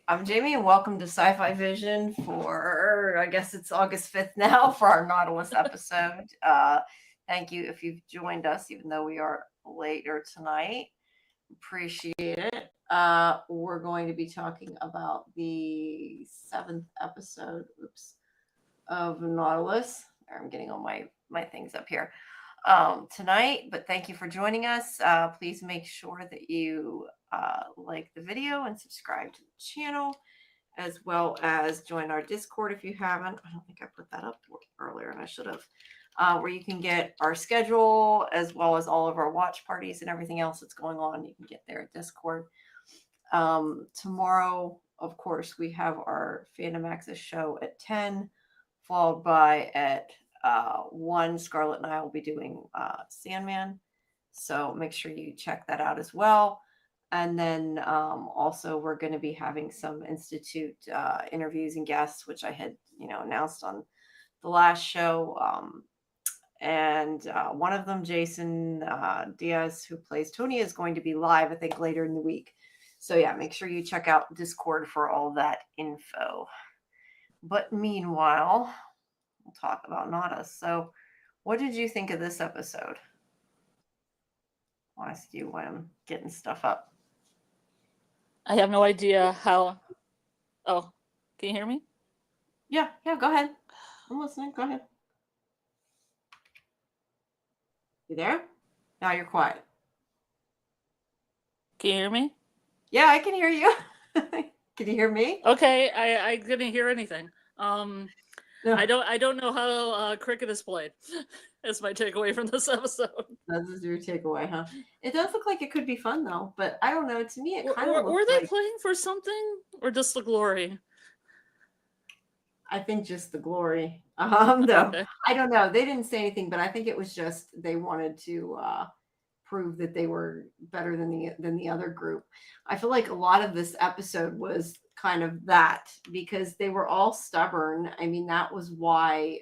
I'm Jamie, and welcome to Sci-Fi Vision for, I guess it's August 5th now, for our Nautilus episode. Thank you if you've joined us, even though we are later tonight. Appreciate it. We're going to be talking about the 7th episode, of Nautilus. I'm getting all my things up here tonight, but thank you for joining us. Please make sure that you like the video and subscribe to the channel, as well as join our Discord if you haven't. I don't think I put that up earlier, and I should have. Where you can get our schedule as well as all of our watch parties and everything else that's going on. You can get there at Discord. Tomorrow, of course, we have our Fandom Access show at 10, followed by at 1, Scarlet and I will be doing Sandman. So make sure you check that out as well. And then also we're going to be having some Institute interviews and guests, which I had, announced on the last show. And one of them, Jason Diaz, who plays Tony, is going to be live, I think, later in the week. So yeah, make sure you check out Discord for all that info. But meanwhile, we'll talk about Nautilus. So what did you think of this episode? I'll ask you when I'm getting stuff up. I have no idea how. Oh, can you hear me? Yeah, go ahead. I'm listening. Go ahead. You there? Now you're quiet. Can you hear me? Yeah, I can hear you. Can you hear me? Okay, I didn't hear anything. No. I don't know how cricket is played. That's my takeaway from this episode. That's your takeaway, huh? It does look like it could be fun though, but I don't know. To me, it kind of were they playing for something or just the glory? I think just the glory. No, Okay. I don't know. They didn't say anything, but I think it was just they wanted to prove that they were better than the other group. I feel like a lot of this episode was kind of that because they were all stubborn. I mean, that was why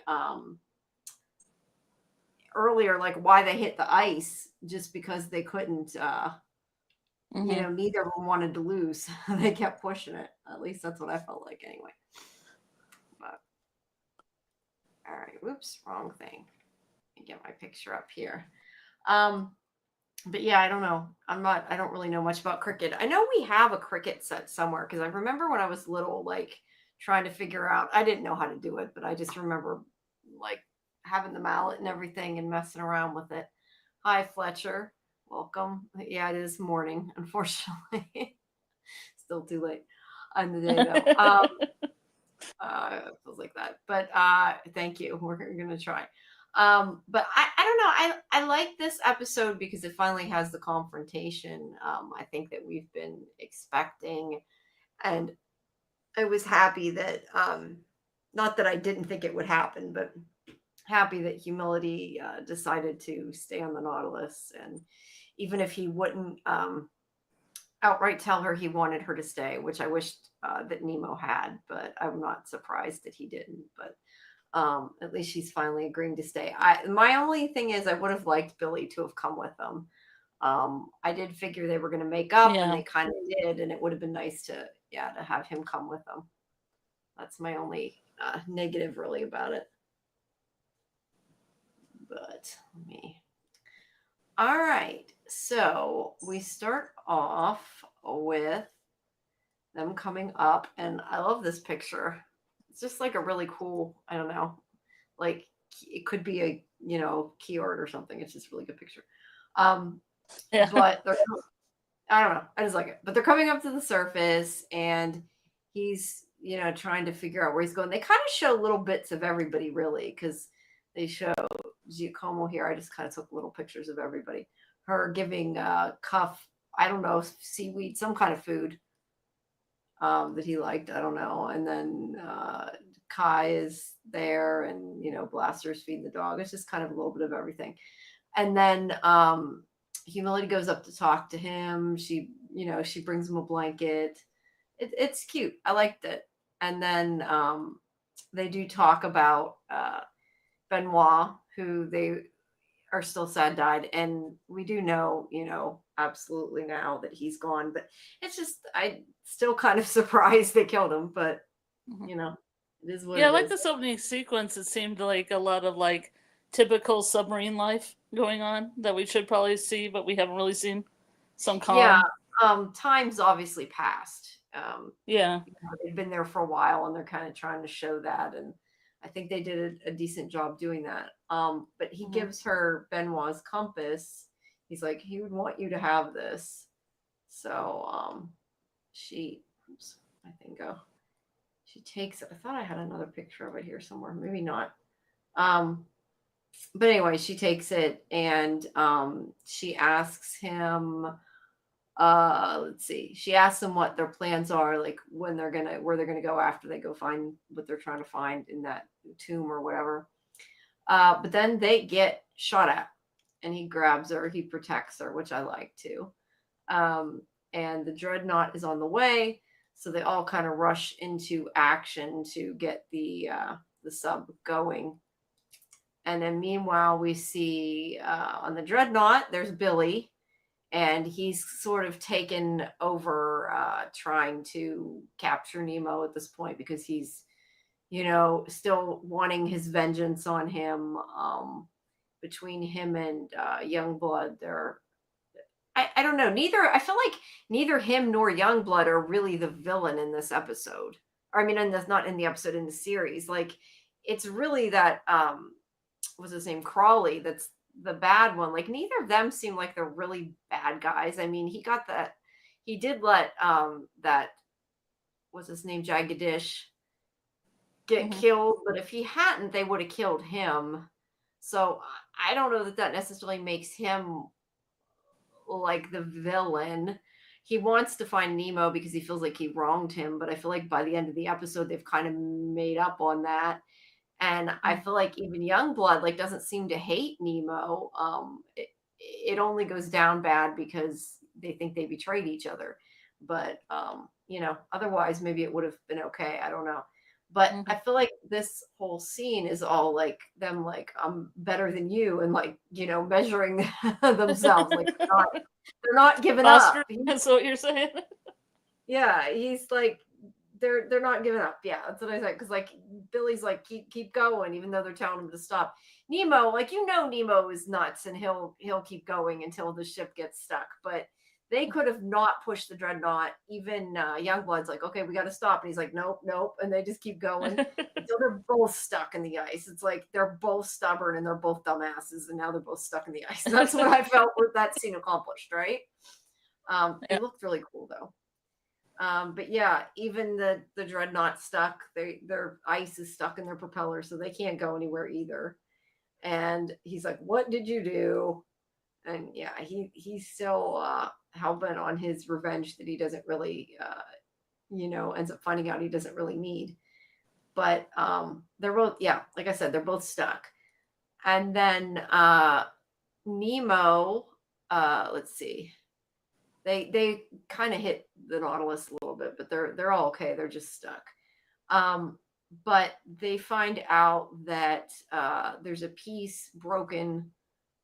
earlier, like why they hit the ice, just because they couldn't. Neither of them wanted to lose. They kept pushing it. At least that's what I felt like anyway. But all right, whoops, wrong thing. Let me get my picture up here. But yeah, I don't know. I don't really know much about cricket. I know we have a cricket set somewhere because I remember when I was little, like trying to figure out, I didn't know how to do it, but I just remember like having the mallet and everything and messing around with it. Hi, Fletcher. Welcome. Yeah, it is morning, unfortunately. Still too late on the day though. It feels like that. But thank you. We're going to try. But I don't know. I like this episode because it finally has the confrontation. I think that we've been expecting, and I was happy that, not that I didn't think it would happen, but happy that Humility decided to stay on the Nautilus. And even if he wouldn't outright tell her he wanted her to stay, which I wished that Nemo had, but I'm not surprised that he didn't. But at least she's finally agreeing to stay. My only thing is I would have liked Billy to have come with them. I did figure they were going to make up, and they kind of did, and it would have been nice to have him come with them. That's my only negative really about it. But all right, so we start off with them coming up, and I love this picture. It's just like a really cool, I don't know, like it could be a, key art or something. It's just a really good picture. But I don't know. I just like it. But they're coming up to the surface, and he's, trying to figure out where he's going. They kind of show little bits of everybody, really, because they show Giacomo here. I just kind of took little pictures of everybody. Her giving Cuff, I don't know, seaweed, some kind of food that he liked. I don't know. And then Kai is there, and, Blaster's feeding the dog. It's just kind of a little bit of everything. And then Humility goes up to talk to him. She brings him a blanket. It's cute. I liked it. And then they do talk about Benoit, who they are still sad died. And we do know, absolutely now that he's gone. But it's just, I still kind of surprised they killed him, but Mhm. you know, it is what Yeah, I it like is. this opening sequence. It seemed like a lot of like typical submarine life going on that we should probably see, but we haven't really seen. Some Yeah, calm. time's obviously passed. Yeah. They've been there for a while, and they're kind of trying to show that, and I think they did a decent job doing that. But he Mhm. gives her Benoit's compass. He's like, he would want you to have this. So she, oops, I think she takes it. I thought I had another picture of it here somewhere. Maybe not. But anyway, she takes it, and she asks him, let's see, she asks them what their plans are, like where they're gonna go after they go find what they're trying to find in that tomb or whatever. But then they get shot at, and he grabs her, he protects her, which I like too. And the dreadnought is on the way, so they all kind of rush into action to get the sub going. And then meanwhile, we see on the dreadnought, there's Billy, and he's sort of taken over trying to capture Nemo at this point because he's, still wanting his vengeance on him. Between him and Youngblood, I don't know. I feel like neither him nor Youngblood are really the villain in this episode. Or I mean, not in the episode, in the series. Like, it's really that what's his name, Crawley, that's the bad one. Like, neither of them seem like they're really bad guys. I mean, he did let that, what's his name, Jagadish, get killed, but if he hadn't, they would have killed him. So I don't know that necessarily makes him like the villain. He wants to find Nemo because he feels like he wronged him, but I feel like by the end of the episode they've kind of made up on that. And I feel like even Youngblood like doesn't seem to hate Nemo. It only goes down bad because they think they betrayed each other. But otherwise maybe it would have been okay. I don't know. But I feel like this whole scene is all like them like, I'm better than you, and like, measuring themselves. Like they're not giving up. That's what you're saying. Yeah, he's like, they're not giving up. Yeah, that's what I said. Because like Billy's like, keep going, even though they're telling him to stop. Nemo, like, Nemo is nuts, and he'll keep going until the ship gets stuck. But they could have not pushed the dreadnought. Even Youngblood's like, okay, we got to stop, and he's like, nope, and they just keep going until they're both stuck in the ice. It's like they're both stubborn and they're both dumbasses, and now they're both stuck in the ice. That's what I felt with that scene accomplished, right? It looked really cool though. But yeah, even the dreadnought stuck. Their ice is stuck in their propeller, so they can't go anywhere either. And he's like, "What did you do?" And yeah, he's still hell-bent on his revenge that he doesn't really, ends up finding out he doesn't really need. But they're both, yeah, like I said, they're both stuck. And then Nemo, let's see. They kind of hit the Nautilus a little bit, but they're all okay. They're just stuck. But they find out that there's a piece broken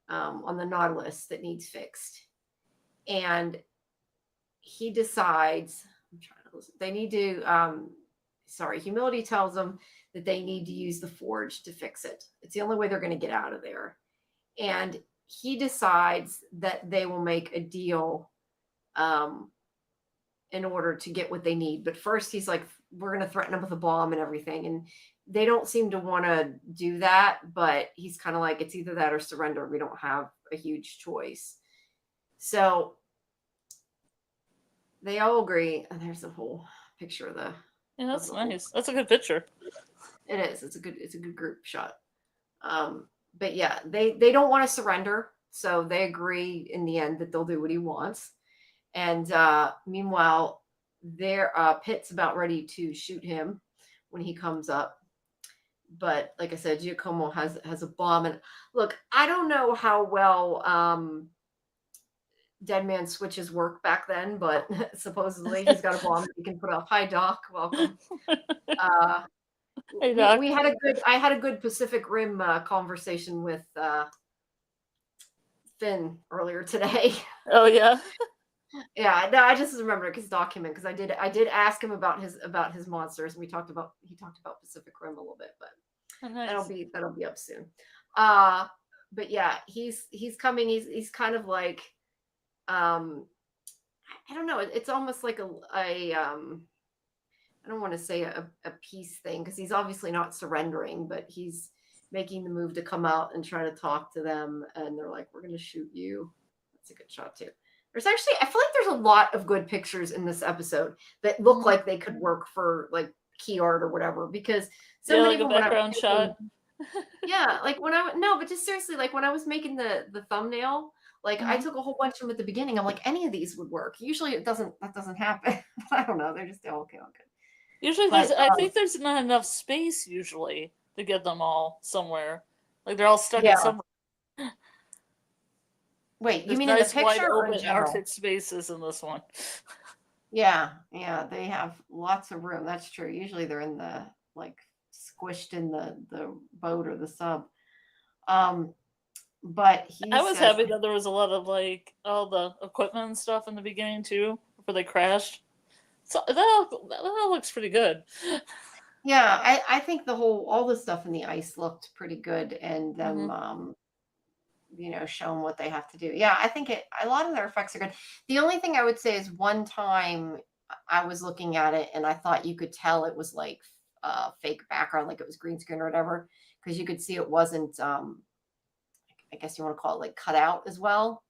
on the Nautilus that needs fixed, and he decides. I'm trying to listen. They need to. Humility tells them that they need to use the forge to fix it. It's the only way they're going to get out of there, and he decides that they will make a deal in order to get what they need. But first he's like, we're going to threaten them with a bomb and everything. And they don't seem to want to do that, but he's kind of like, it's either that or surrender. We don't have a huge choice. So they all agree. And there's a whole picture of the. Yeah, that's nice. That's a good picture. It is. It's a good group shot. But yeah, they don't want to surrender. So they agree in the end that they'll do what he wants. And meanwhile, Pitt's about ready to shoot him when he comes up. But like I said, Giacomo has a bomb. And look, I don't know how well Dead Man Switches work back then, but supposedly he's got a bomb that he can put up. Hi, Doc. Welcome. Hey, Doc. I had a good Pacific Rim conversation with Finn earlier today. Oh yeah. Yeah, no, I just remembered his document because I did ask him about his monsters, and he talked about Pacific Rim a little bit, but Oh, nice. that'll be up soon. But yeah, he's coming. He's kind of like, I don't know. It's almost like I don't want to say a peace thing because he's obviously not surrendering, but he's making the move to come out and try to talk to them, and they're like, "We're going to shoot you." That's a good shot too. There's actually, I feel like there's a lot of good pictures in this episode that look like they could work for like key art or whatever, because so many like of a them background shot. yeah, like when no, but just seriously, like when I was making the thumbnail, like I took a whole bunch of them at the beginning. I'm like, any of these would work. Usually that doesn't happen. I don't know. They're just okay. Usually But I think there's not enough space usually to get them all somewhere. Like they're all stuck in yeah. some. Wait, you There's mean in the nice wide picture or in open general? Arctic spaces in this one. Yeah, they have lots of room. That's true. Usually they're in the like squished in the boat or the sub. But I he was says, happy that there was a lot of like all the equipment and stuff in the beginning too before they crashed. So that all looks pretty good. yeah, I think all the stuff in the ice looked pretty good, and them showing what they have to do. Yeah, I think a lot of their effects are good. The only thing I would say is one time I was looking at it and I thought you could tell it was like fake background, like it was green screen or whatever, because you could see it wasn't I guess you want to call it like cut out as well,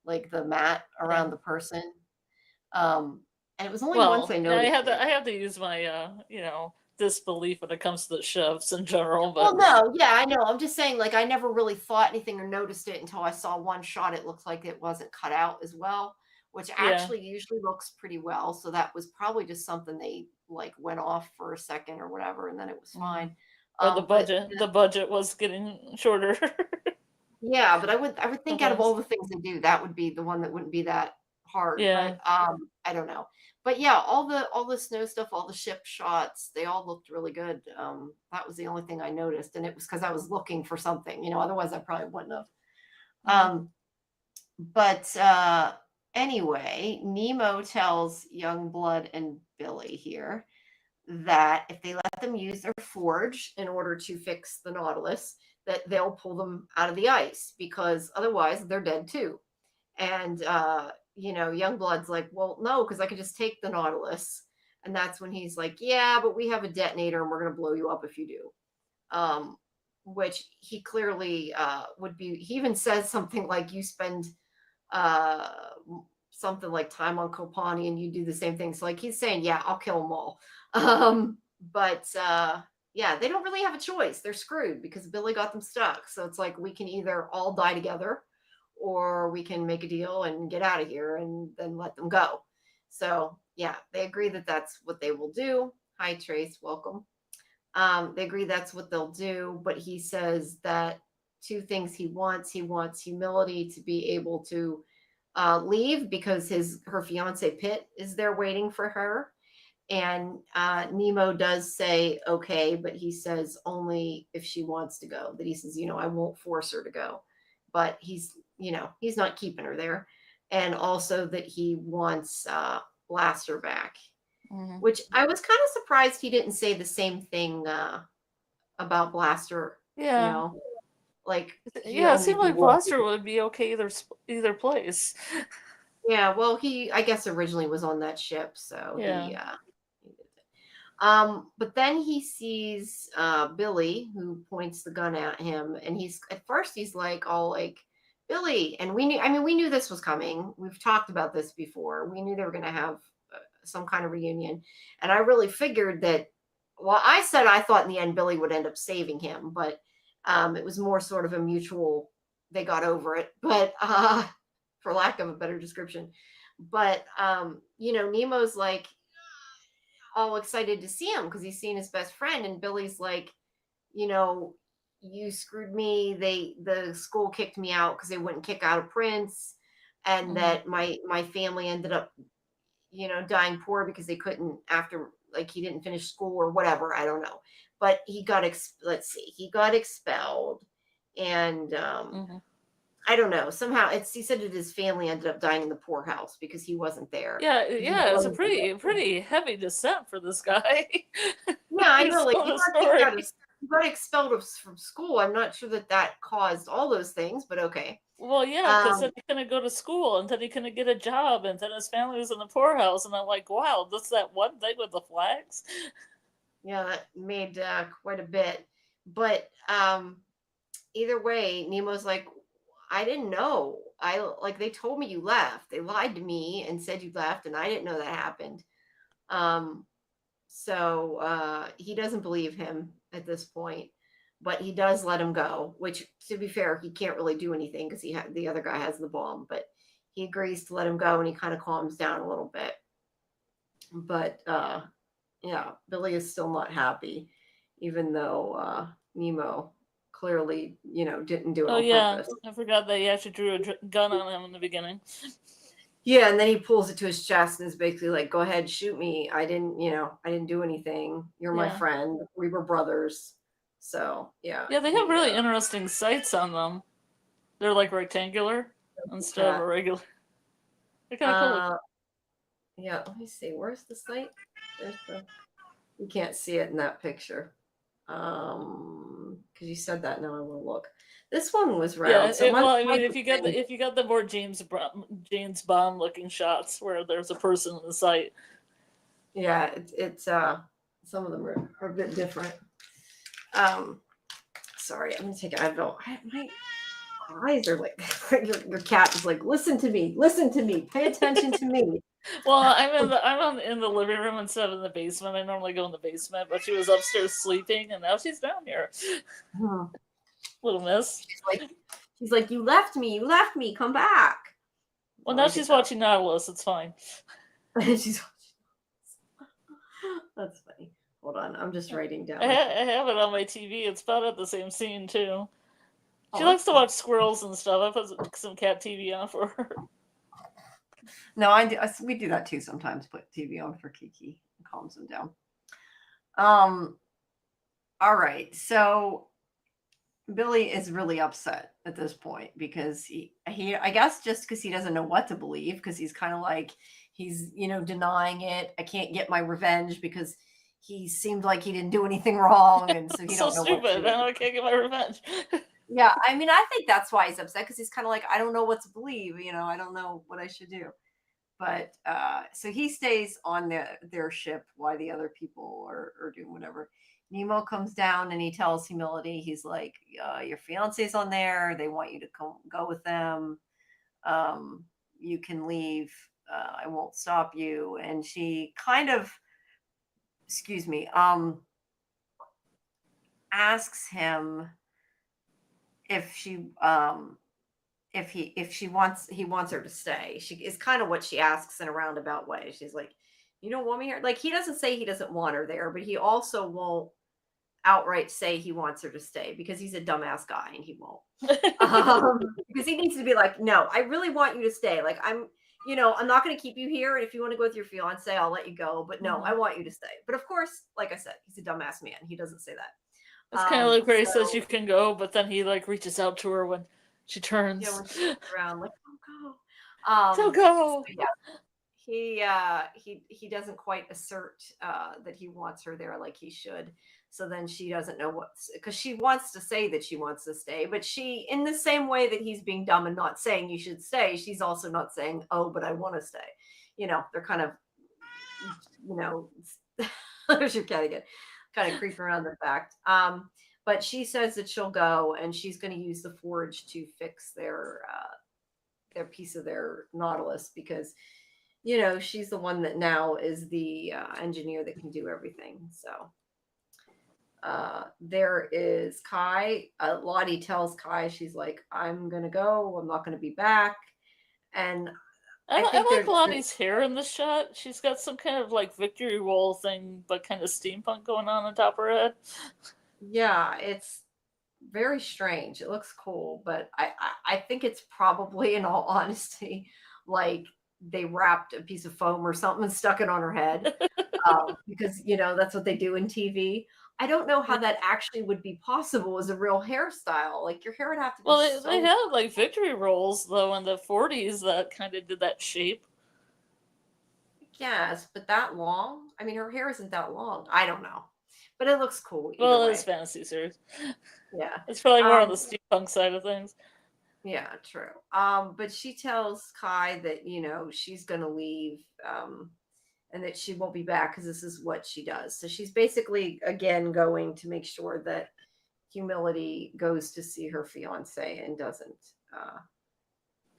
like the mat around the person. And it was only once Well, I I noticed it. have to use my disbelief when it comes to the ships in general, Well, but no, yeah, I know. I'm just saying, like, I never really thought anything or noticed it until I saw one shot. It looked like it wasn't cut out as well, which yeah. actually usually looks pretty well. So that was probably just something they like went off for a second or whatever, and then it was fine. Or But the budget was getting shorter. yeah, but I would think out of all Sometimes. the things they do, that would be the one that wouldn't be that hard. Yeah. But I don't know. But yeah, all the snow stuff, all the ship shots, they all looked really good. That was the only thing I noticed, and it was because I was looking for something, otherwise I probably wouldn't have. But anyway, Nemo tells Youngblood and Billy here that if they let them use their forge in order to fix the Nautilus, that they'll pull them out of the ice because otherwise they're dead too. And Youngblood's like, well, no, because I could just take the Nautilus. And that's when he's like, yeah, but we have a detonator and we're going to blow you up if you do. Which he clearly would be. He even says something like, you spend something like time on Kopani and you do the same thing. So like he's saying, yeah, I'll kill them all. But yeah, they don't really have a choice. They're screwed because Billy got them stuck. So it's like we can either all die together or we can make a deal and get out of here and then let them go. So yeah, they agree that that's what they will do. Hi, Trace, welcome. They agree that's what they'll do, but he says that two things he wants. He wants humility to be able to leave because her fiance Pitt is there waiting for her. And Nemo does say okay, but he says only if she wants to go. That he says, I won't force her to go, but he's not keeping her there. And also that he wants Blaster back, which I was kind of surprised he didn't say the same thing about Blaster. Yeah. Like Yeah, it seemed like Blaster would be okay either place. Yeah, well, he I guess originally was on that ship, so yeah. he but then he sees Billy, who points the gun at him, and at first he's like all like Billy, and we knew this was coming. We've talked about this before. We knew they were going to have some kind of reunion, and I really figured that. Well, I said I thought in the end Billy would end up saving him, but it was more sort of a mutual. They got over it, but for lack of a better description. But Nemo's like all excited to see him because he's seen his best friend, and Billy's like, you screwed me. The school kicked me out because they wouldn't kick out a prince, and that my family ended up dying poor because they couldn't after like he didn't finish school or whatever. I don't know, but he got he got expelled, and I don't know. Somehow he said that his family ended up dying in the poorhouse because he wasn't there. Yeah, He yeah, it's a wasn't pretty heavy descent for this guy. Yeah, I know. He's Like telling you a got kicked out story. of, you got expelled from school. I'm not sure that caused all those things, but okay. Well, yeah, because then Um, he couldn't go to school, and then he couldn't get a job, and then his family was in the poorhouse, and I'm like, wow, that's that one thing with the flags. yeah, that made quite a bit. But either way, Nemo's like, I didn't know. I like they told me you left. They lied to me and said you left, and I didn't know that happened. Um, so he doesn't believe him at this point, but he does let him go. Which, to be fair, he can't really do anything because the other guy has the bomb. But he agrees to let him go, and he kind of calms down a little bit. But yeah, Billy is still not happy, even though Nemo clearly, didn't do it Oh on yeah, purpose. I forgot that he actually drew a gun on him in the beginning. Yeah, and then he pulls it to his chest and is basically like, "Go ahead, shoot me. I didn't do anything. You're my Yeah. friend. We were brothers." So yeah, Yeah, they have really interesting sights on them. They're like rectangular instead of a regular. They're kind of cool. Yeah, let me see. Where's the site? You can't see it in that picture. Because you said that. Now I want to look. This one was round. Yeah, well, I mean, like if you got the more James Bond looking shots where there's a person in the sight. Yeah, it's some of them are a bit different. Sorry, I'm gonna take Advil. My eyes are like your cat is like, listen to me, pay attention to me. Well, I'm in the living room instead of in the basement. I normally go in the basement, but she was upstairs sleeping, and now she's down here. Little miss. She's like, you left me, come back. Well, now she's watching Nautilus. It's fine. She's That's funny. Hold on, I'm just writing down. I have it on my TV. It's about at the same scene too. She Oh, likes to watch squirrels and stuff. I put some cat TV on for her. No, we do that too sometimes. Put TV on for Kiki and calms him down. All right, so Billy is really upset at this point because he I guess just because he doesn't know what to believe, because he's kind of like he's denying it. I can't get my revenge because he seemed like he didn't do anything wrong, and so he so don't know stupid. what to do. I can't get my revenge. Yeah, I mean, I think that's why he's upset, because he's kind of like, I don't know what to believe. I don't know what I should do. But so he stays on their ship while the other people are doing whatever. Nemo comes down and he tells Humility, he's like, your fiance's on there. They want you to go with them. You can leave. I won't stop you. And she kind of, excuse me, asks him if she he wants her to stay. She is kind of what she asks in a roundabout way. She's like, you don't want me here? Like, he doesn't say he doesn't want her there, but he also won't outright say he wants her to stay because he's a dumbass guy and he won't. Because he needs to be like, no, I really want you to stay. Like, I'm not going to keep you here. And if you want to go with your fiance, I'll let you go. But no, I want you to stay. But of course, like I said, he's a dumbass man. He doesn't say that. It's kind of like where he says you can go, but then he like reaches out to her when she turns. Yeah, when she turns around, like, don't go. So yeah, he doesn't quite assert that he wants her there like he should. So then she doesn't know because she wants to say that she wants to stay, but she, in the same way that he's being dumb and not saying you should stay, she's also not saying, oh, but I want to stay. They're kind of, there's your cat again, kind of creeping around the fact. But she says that she'll go and she's going to use the forge to fix their piece of their Nautilus, because she's the one that now is the engineer that can do everything. So there is Kai. Lottie tells Kai, she's like, I'm gonna go, I'm not gonna be back. And I like Lottie's hair in the shot. She's got some kind of like victory roll thing, but kind of steampunk going on top of her head. Yeah, it's very strange. It looks cool, but I think it's probably, in all honesty, like they wrapped a piece of foam or something and stuck it on her head, because that's what they do in TV. I don't know how that actually would be possible as a real hairstyle. Like your hair would have to be Well, so. they had like victory rolls though in the 40s that kind of did that shape. Yes, but that long? I mean, her hair isn't that long. I don't know, but it looks cool either Well, it's way. fantasy series. Yeah. It's probably more on the Um. steampunk side of things. Yeah. True. But she tells Kai that she's gonna leave. And that she won't be back because this is what she does. So she's basically again going to make sure that Humility goes to see her fiance and doesn't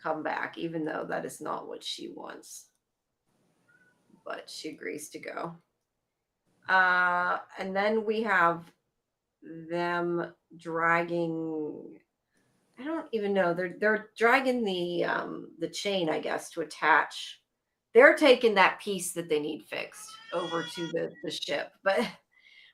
come back, even though that is not what she wants. But she agrees to go. And then we have them dragging. I don't even know. They're dragging the chain, I guess, to attach. They're taking that piece that they need fixed over to the ship, but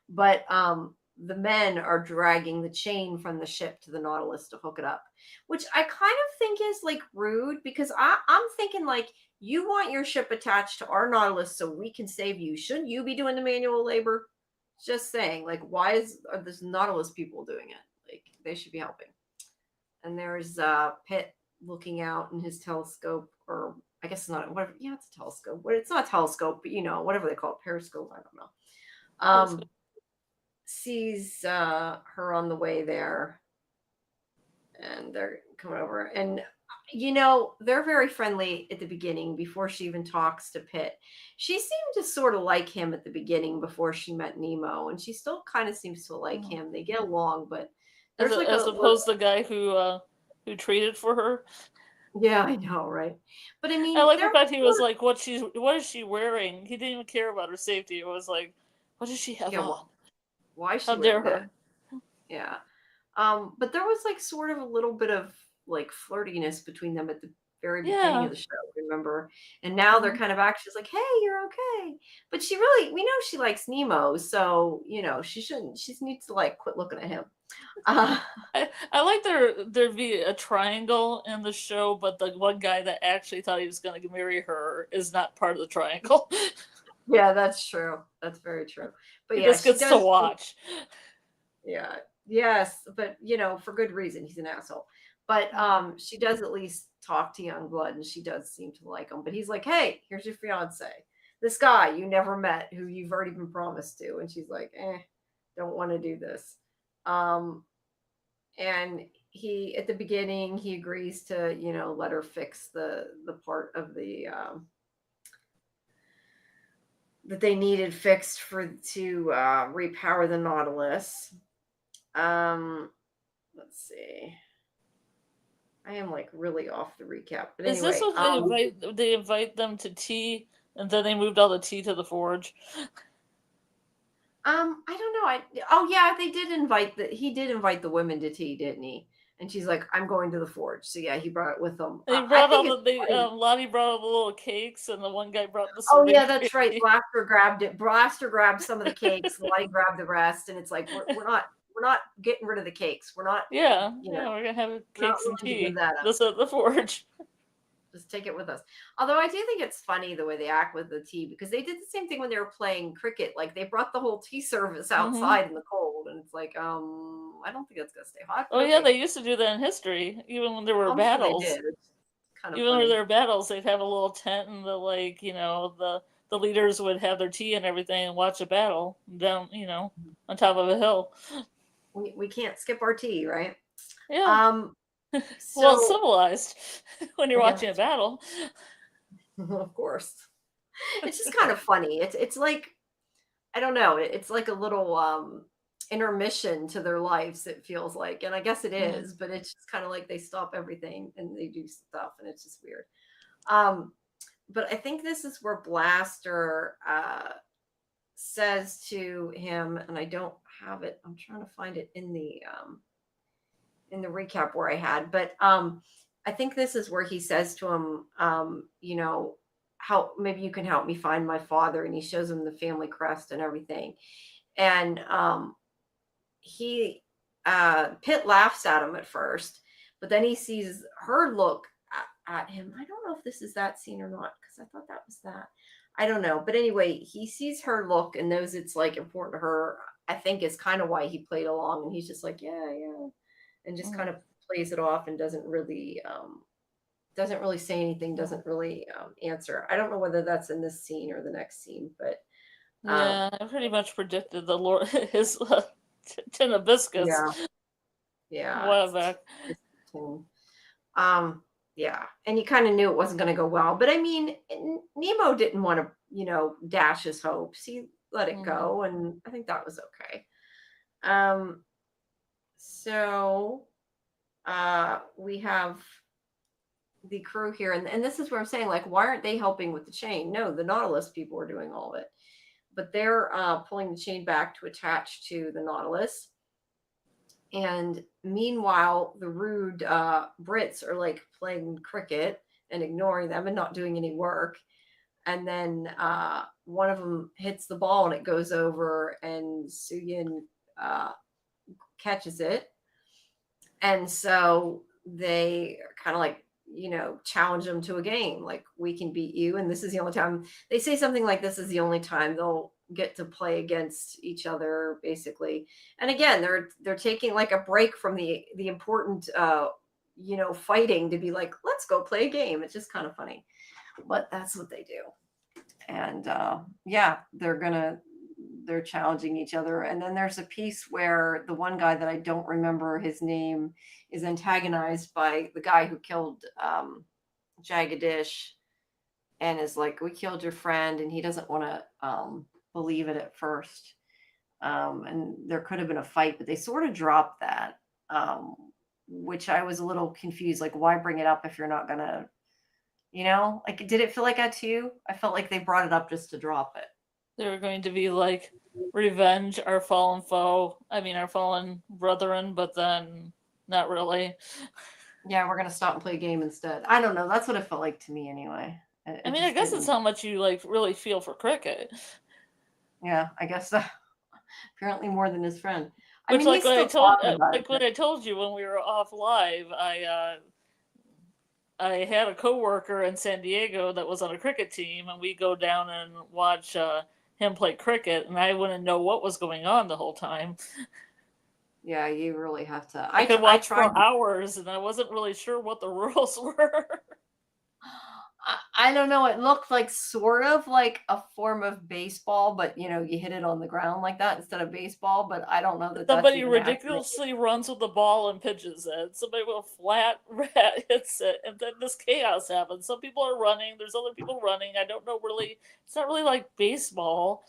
the men are dragging the chain from the ship to the Nautilus to hook it up, which I kind of think is like rude because I'm thinking like you want your ship attached to our Nautilus so we can save you. Shouldn't you be doing the manual labor? Just saying, like, why are this Nautilus people doing it? Like, they should be helping. And there's Pitt looking out in his telescope, or I guess it's not. Whatever. Yeah, it's a telescope. Well, it's not a telescope, but whatever they call it, periscope. I don't know. Sees her on the way there, and they're coming over, and they're very friendly at the beginning before she even talks to Pitt. She seemed to sort of like him at the beginning before she met Nemo, and she still kind of seems to like him. They get along, but there's as opposed to the guy who traded for her. Yeah, I know, right? But I mean, I like the fact he was like, what is she wearing? He didn't even care about her safety. It was like, what does she have on? Why is she How dare wearing her? that? Yeah. But there was like sort of a little bit of like flirtiness between them at the very beginning of the show, remember? And now they're kind of actually like, hey, you're okay. But we know she likes Nemo, so she shouldn't. She needs to like quit looking at him. I like there be a triangle in the show, but the one guy that actually thought he was going to marry her is not part of the triangle. Yeah, that's true. That's very true. But he yeah, just gets to watch. Yeah. Yes, but for good reason. He's an asshole. But she does at least talk to Youngblood, and she does seem to like him. But he's like, "Hey, here's your fiance, this guy you never met, who you've already been promised to." And she's like, don't want to do this. And he, at the beginning, he agrees to let her fix the part of the that they needed fixed to repower the Nautilus. Let's see. I am like really off the recap, but Is anyway. this what they invite them to tea, and then they moved all the tea to the forge? I don't know. Oh yeah, they did he did invite the women to tea, didn't he? And she's like, I'm going to the forge. So yeah, he brought it with him. They brought Lottie brought all the little cakes, and the one guy brought the. Oh yeah, that's right. Blaster grabbed it. Blaster grabbed some of the cakes. Lottie grabbed the rest, and it's like we're not getting rid of the cakes. We're not. Yeah, we're gonna have cakes and tea. This at the forge. Just take it with us. Although I do think it's funny the way they act with the tea, because they did the same thing when they were playing cricket. Like they brought the whole tea service outside in the cold, and it's like, I don't think that's gonna stay hot. Oh yeah, they used to do that in history, even when there were battles. Sure they did. It's kind of even funny. when there were battles, they'd have a little tent, and the leaders would have their tea and everything and watch a battle down, on top of a hill. We can't skip our tea, right? Yeah. Well, it's civilized when you're watching a battle. Of course. It's just kind of funny. It's like, I don't know. It's like a little intermission to their lives, it feels like. And I guess it is, but it's just kind of like they stop everything and they do stuff, and it's just weird. But I think this is where Blaster says to him, and I don't have it. I'm trying to find it in the recap where I had, but I think this is where he says to him, how maybe you can help me find my father, and he shows him the family crest and everything, and Pitt laughs at him at first, but then he sees her look at him. I don't know if this is that scene or not, because I thought that was that. I don't know, but anyway, he sees her look and knows it's like important to her, I think is kind of why he played along, and he's just like, yeah, yeah, and just kind of plays it off and doesn't really say anything, doesn't really answer. I don't know whether that's in this scene or the next scene, but yeah, I pretty much predicted the Lord his tin of biscuits yeah, a while back. Yeah, and you kind of knew it wasn't going to go well, but I mean, Nemo didn't want to, dash his hopes. He let it go, and I think that was okay. So we have the crew here, and this is where I'm saying, like, why aren't they helping with the chain? No, the Nautilus people are doing all of it, but they're pulling the chain back to attach to the Nautilus. And meanwhile, the rude Brits are like playing cricket and ignoring them and not doing any work. And then one of them hits the ball and it goes over, and Suyin catches it. And so they kind of like, challenge them to a game. Like, we can beat you. And this is the only time they say something like, this is the only time they'll get to play against each other, basically. And again, they're taking like a break from the important, fighting to be like, let's go play a game. It's just kind of funny, but that's what they do. And yeah, they're challenging each other. And then there's a piece where the one guy that I don't remember his name is antagonized by the guy who killed Jagadish, and is like, we killed your friend, and he doesn't want to believe it at first. And there could have been a fight, but they sort of dropped that, which I was a little confused. Like, why bring it up if you're not gonna, like, did it feel like that to you? I felt like they brought it up just to drop it. They were going to be like, revenge our fallen foe. I mean, our fallen brethren, but then not really. Yeah, we're gonna stop and play a game instead. I don't know. That's what it felt like to me, anyway. I mean, I guess it's how much you like really feel for cricket. Yeah, I guess so. Apparently more than his friend. Which, like what I told you when we were off live, I had a coworker in San Diego that was on a cricket team, and we go down and watch him play cricket, and I wouldn't know what was going on the whole time. Yeah, you really have to. I could watch for hours, and I wasn't really sure what the rules were. I don't know. It looked like sort of like a form of baseball, but you hit it on the ground like that instead of baseball. But I don't know that somebody ridiculously runs with the ball and pitches it. Somebody with a flat rat hits it, and then this chaos happens. Some people are running. There's other people running. I don't know really. It's not really like baseball.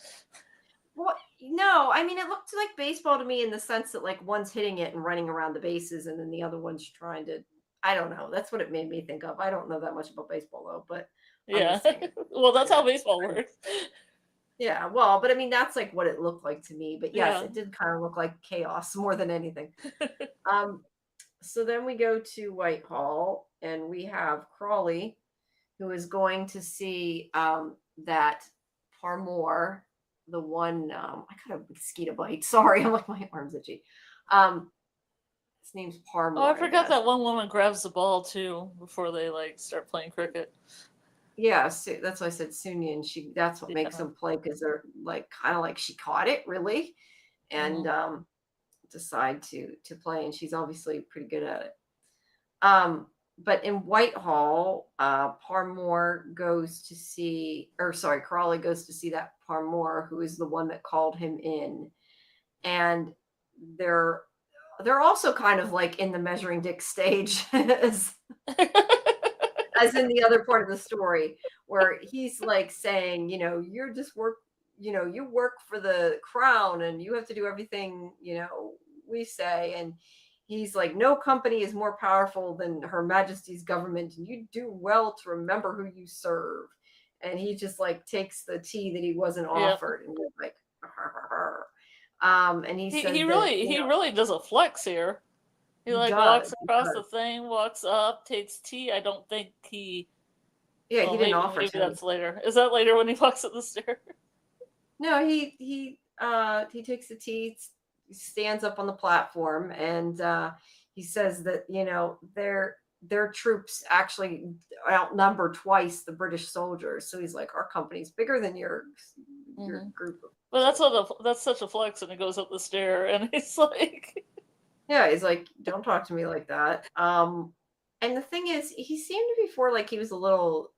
Well, no, I mean, it looked like baseball to me in the sense that like one's hitting it and running around the bases, and then the other one's trying to. I don't know. That's what it made me think of. I don't know that much about baseball though, but yeah. Well, that's how baseball works. Yeah, well, but I mean, that's like what it looked like to me. But yes, it did kind of look like chaos more than anything. So then we go to Whitehall, and we have Crawley, who is going to see that Parmore, the one, I got a mosquito bite. Sorry, I'm like, my arm's itchy. His name's Parmore. Oh, I forgot that one woman grabs the ball too before they like start playing cricket. Yeah, so that's why I said Sunyan. That's what makes them play, because they're like kind of like she caught it really, and decide to play, and she's obviously pretty good at it. But in Whitehall, Parmore goes to see, or sorry, Crawley goes to see that Parmore, who is the one that called him in, and they're also kind of like in the measuring dick stage as in the other part of the story, where he's like saying, you're just work, you work for the crown and you have to do everything, we say. And he's like, no company is more powerful than Her Majesty's government, and you do well to remember who you serve. And he just like takes the tea that he wasn't offered, and he's like, and he says he really does a flex here. He like walks across the thing, walks up, takes tea. I don't think he. Yeah, he didn't offer. Maybe that's later. Is that later when he walks up the stairs? No, he takes the tea, stands up on the platform, and he says that their troops actually outnumber twice the British soldiers. So he's like, our company's bigger than your group of But that's such a flex, and he goes up the stair, and he's like, yeah, he's like, don't talk to me like that. And the thing is, he seemed before like he was a little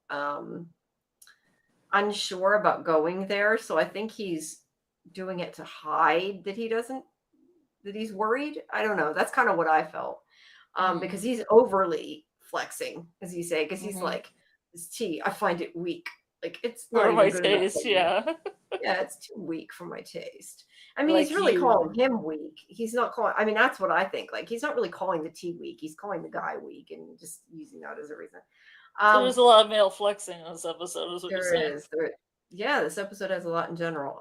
unsure about going there, so I think he's doing it to hide that he's worried. I don't know. That's kind of what I felt. Because he's overly flexing, as you say, because he's like, this tea, I find it weak. Like, it's not for even my good enough. taste, yeah. Yeah, it's too weak for my taste. I mean, Like he's really you. calling him weak. He's not calling, I mean, that's what I think. Like, he's not really calling the tea weak. He's calling the guy weak and just using that as a reason. So there's a lot of male flexing in this episode, is what you're saying. Yeah, this episode has a lot in general.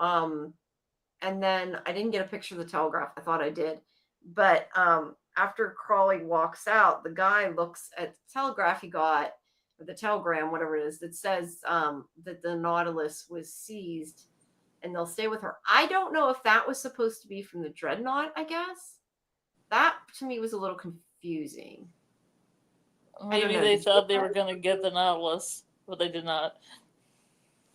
And then I didn't get a picture of the telegraph. I thought I did. But after Crawley walks out, the guy looks at the telegraph he got, or the telegram, whatever it is, that says that the Nautilus was seized and they'll stay with her. I don't know if that was supposed to be from the Dreadnought, I guess. That, to me, was a little confusing. Maybe they thought they were going to get the Nautilus, but they did not.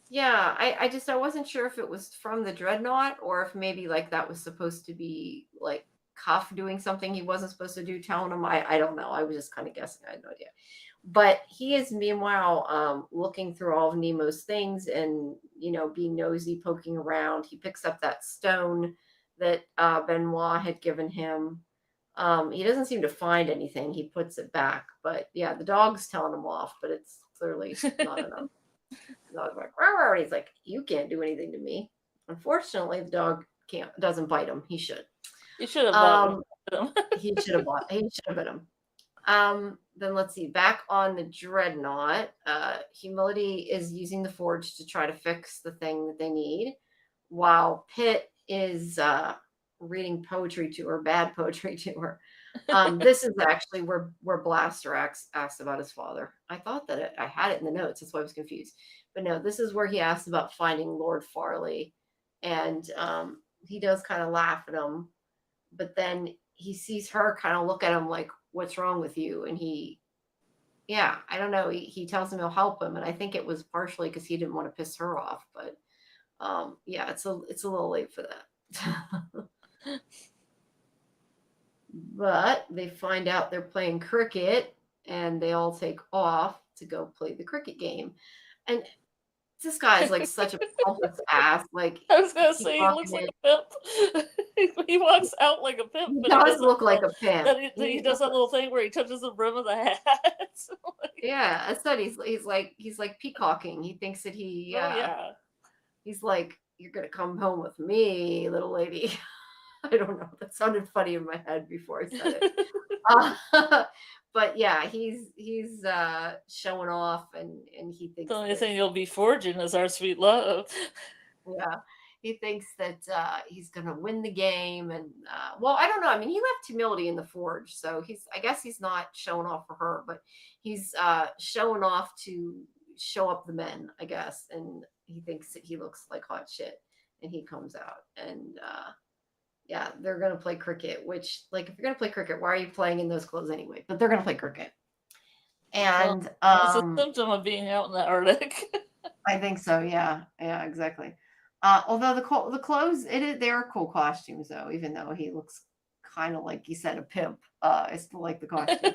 Yeah, I wasn't sure if it was from the Dreadnought or if maybe like that was supposed to be like Cuff doing something he wasn't supposed to do, telling him. I don't know. I was just kind of guessing. I had no idea. But he is meanwhile looking through all of Nemo's things and, being nosy, poking around. He picks up that stone that Benoit had given him. He doesn't seem to find anything. He puts it back. But yeah, the dog's telling him off, but it's clearly not enough. The dog's like, rawr, and he's like, you can't do anything to me. Unfortunately, the dog doesn't bite him. He should. He should have bit him. He should have bit him. Then let's see. Back on the Dreadnought, Humility is using the forge to try to fix the thing that they need, while Pitt is reading poetry to her, bad poetry to her. This is actually where Blaster asks about his father. I thought that I had it in the notes. That's why I was confused. But no, this is where he asks about finding Lord Farley. And he does kind of laugh at him. But then he sees her kind of look at him like, what's wrong with you? And I don't know. He tells him he'll help him. And I think it was partially because he didn't want to piss her off. But it's a little late for that. But they find out they're playing cricket and they all take off to go play the cricket game. And this guy is like such a pompous ass. Like, I was gonna say, he looks like a pimp. He walks out like a pimp. He does look like a pimp. He does that little thing where he touches the brim of the hat. Yeah, I said he's like peacocking. He thinks that he's like, you're gonna come home with me, little lady. I don't know. That sounded funny in my head before I said it. But yeah, he's showing off, and he thinks the only thing you'll be forging is our sweet love. Yeah, he thinks that he's gonna win the game, and well, I don't know. I mean, he left Humility in the forge, so I guess he's not showing off for her, but he's showing off to show up the men, I guess, and he thinks that he looks like hot shit, and he comes out, and yeah, they're going to play cricket, which, like, if you're going to play cricket, why are you playing in those clothes anyway? But they're going to play cricket. And it's a symptom of being out in the Arctic. I think so. Yeah, exactly. Although the clothes, they're cool costumes, though, even though he looks kind of like, you said, a pimp. I still like the costume.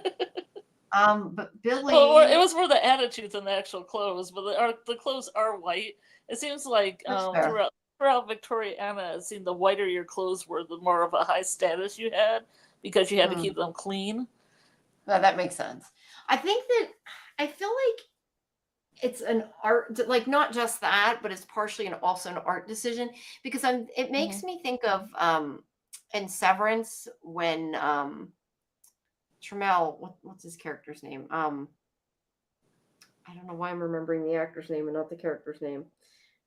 But Billy... Well, it was more the attitude than the actual clothes, but the clothes are white. It seems like throughout Victoriana, it seemed the whiter your clothes were, the more of a high status you had, because you had to keep them clean. Well, that makes sense. I think that I feel like it's an art, like not just that, but it's partially also an art decision, because it makes me think of in Severance when Trammell, what's his character's name? I don't know why I'm remembering the actor's name and not the character's name,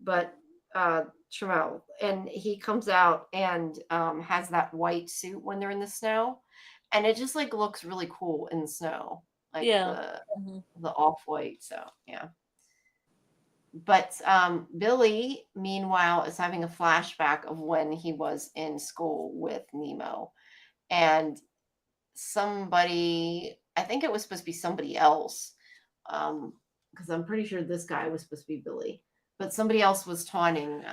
but Trammell, and he comes out and has that white suit when they're in the snow, and it just like looks really cool in the snow, like the off-white. So yeah. But Billy, meanwhile, is having a flashback of when he was in school with Nemo, and somebody, I think it was supposed to be somebody else, because I'm pretty sure this guy was supposed to be Billy, but somebody else was taunting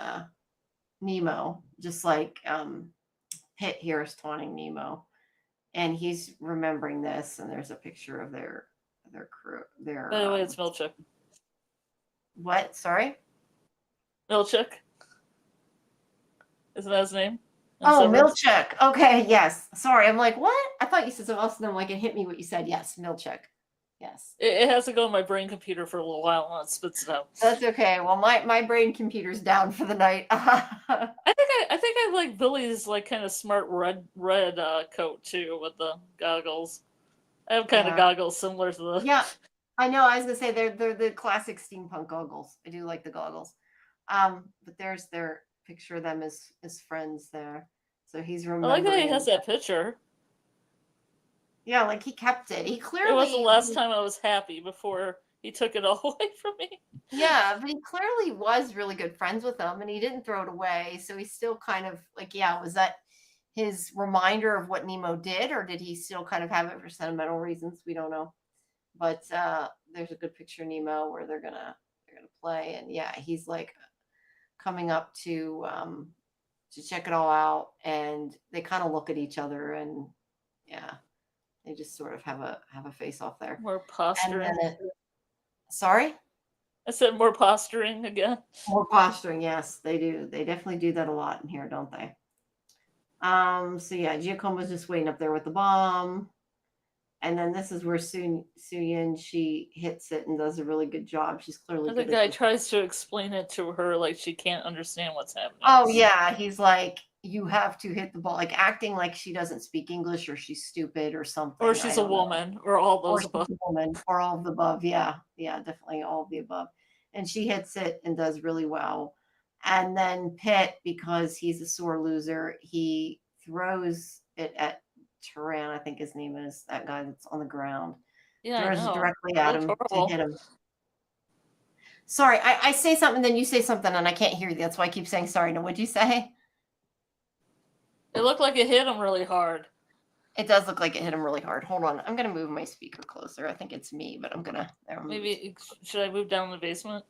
Nemo, just like Pitt here is taunting Nemo, and he's remembering this. And there's a picture of their crew. By the way, it's Milchuk. What? Sorry? Milchuk. Isn't that his name? Oh, Milchuk. Okay, yes. Sorry, I'm like, what? I thought you said something else, and then I'm like, it hit me what you said. Yes, Milchuk. Yes. It has to go in my brain computer for a little while, and it spits it out. That's okay. Well, my brain computer's down for the night. I think I like Billy's like kind of smart red coat too with the goggles. I have kind of goggles similar to the. Yeah, I know. I was gonna say they're the classic steampunk goggles. I do like the goggles. But there's their picture of them as friends there. So he's remembering. I like that he has that picture. Yeah, like he kept it. He clearly. It was the last time I was happy before he took it all away from me. Yeah, but he clearly was really good friends with them, and he didn't throw it away. So he's still kind of like, yeah, was that his reminder of what Nemo did, or did he still kind of have it for sentimental reasons? We don't know. But there's a good picture of Nemo where they're gonna play, and yeah, he's like coming up to check it all out, and they kind of look at each other, and yeah, they just sort of have a face off there. More posturing. Sorry? I said more posturing again. More posturing, yes, they do. They definitely do that a lot in here, don't they? So yeah, Giacomo's just waiting up there with the bomb. And then this is where Suyin, she hits it and does a really good job. She's clearly the guy tries to explain it to her like she can't understand what's happening. Oh yeah, he's like, you have to hit the ball, like acting like she doesn't speak English or she's stupid or something. Or she's a woman, or all those above. Or all of the above. Yeah, definitely all of the above. And she hits it and does really well. And then Pitt, because he's a sore loser, he throws it at Turan, I think his name is, that guy that's on the ground. Yeah, throws it directly at him to hit him. Sorry, I say something, then you say something, and I can't hear you. That's why I keep saying sorry. Now, what'd you say? It looked like it hit him really hard. It does look like it hit him really hard. Hold on. I'm going to move my speaker closer. I think it's me, but I'm going to... Maybe, should I move down in the basement?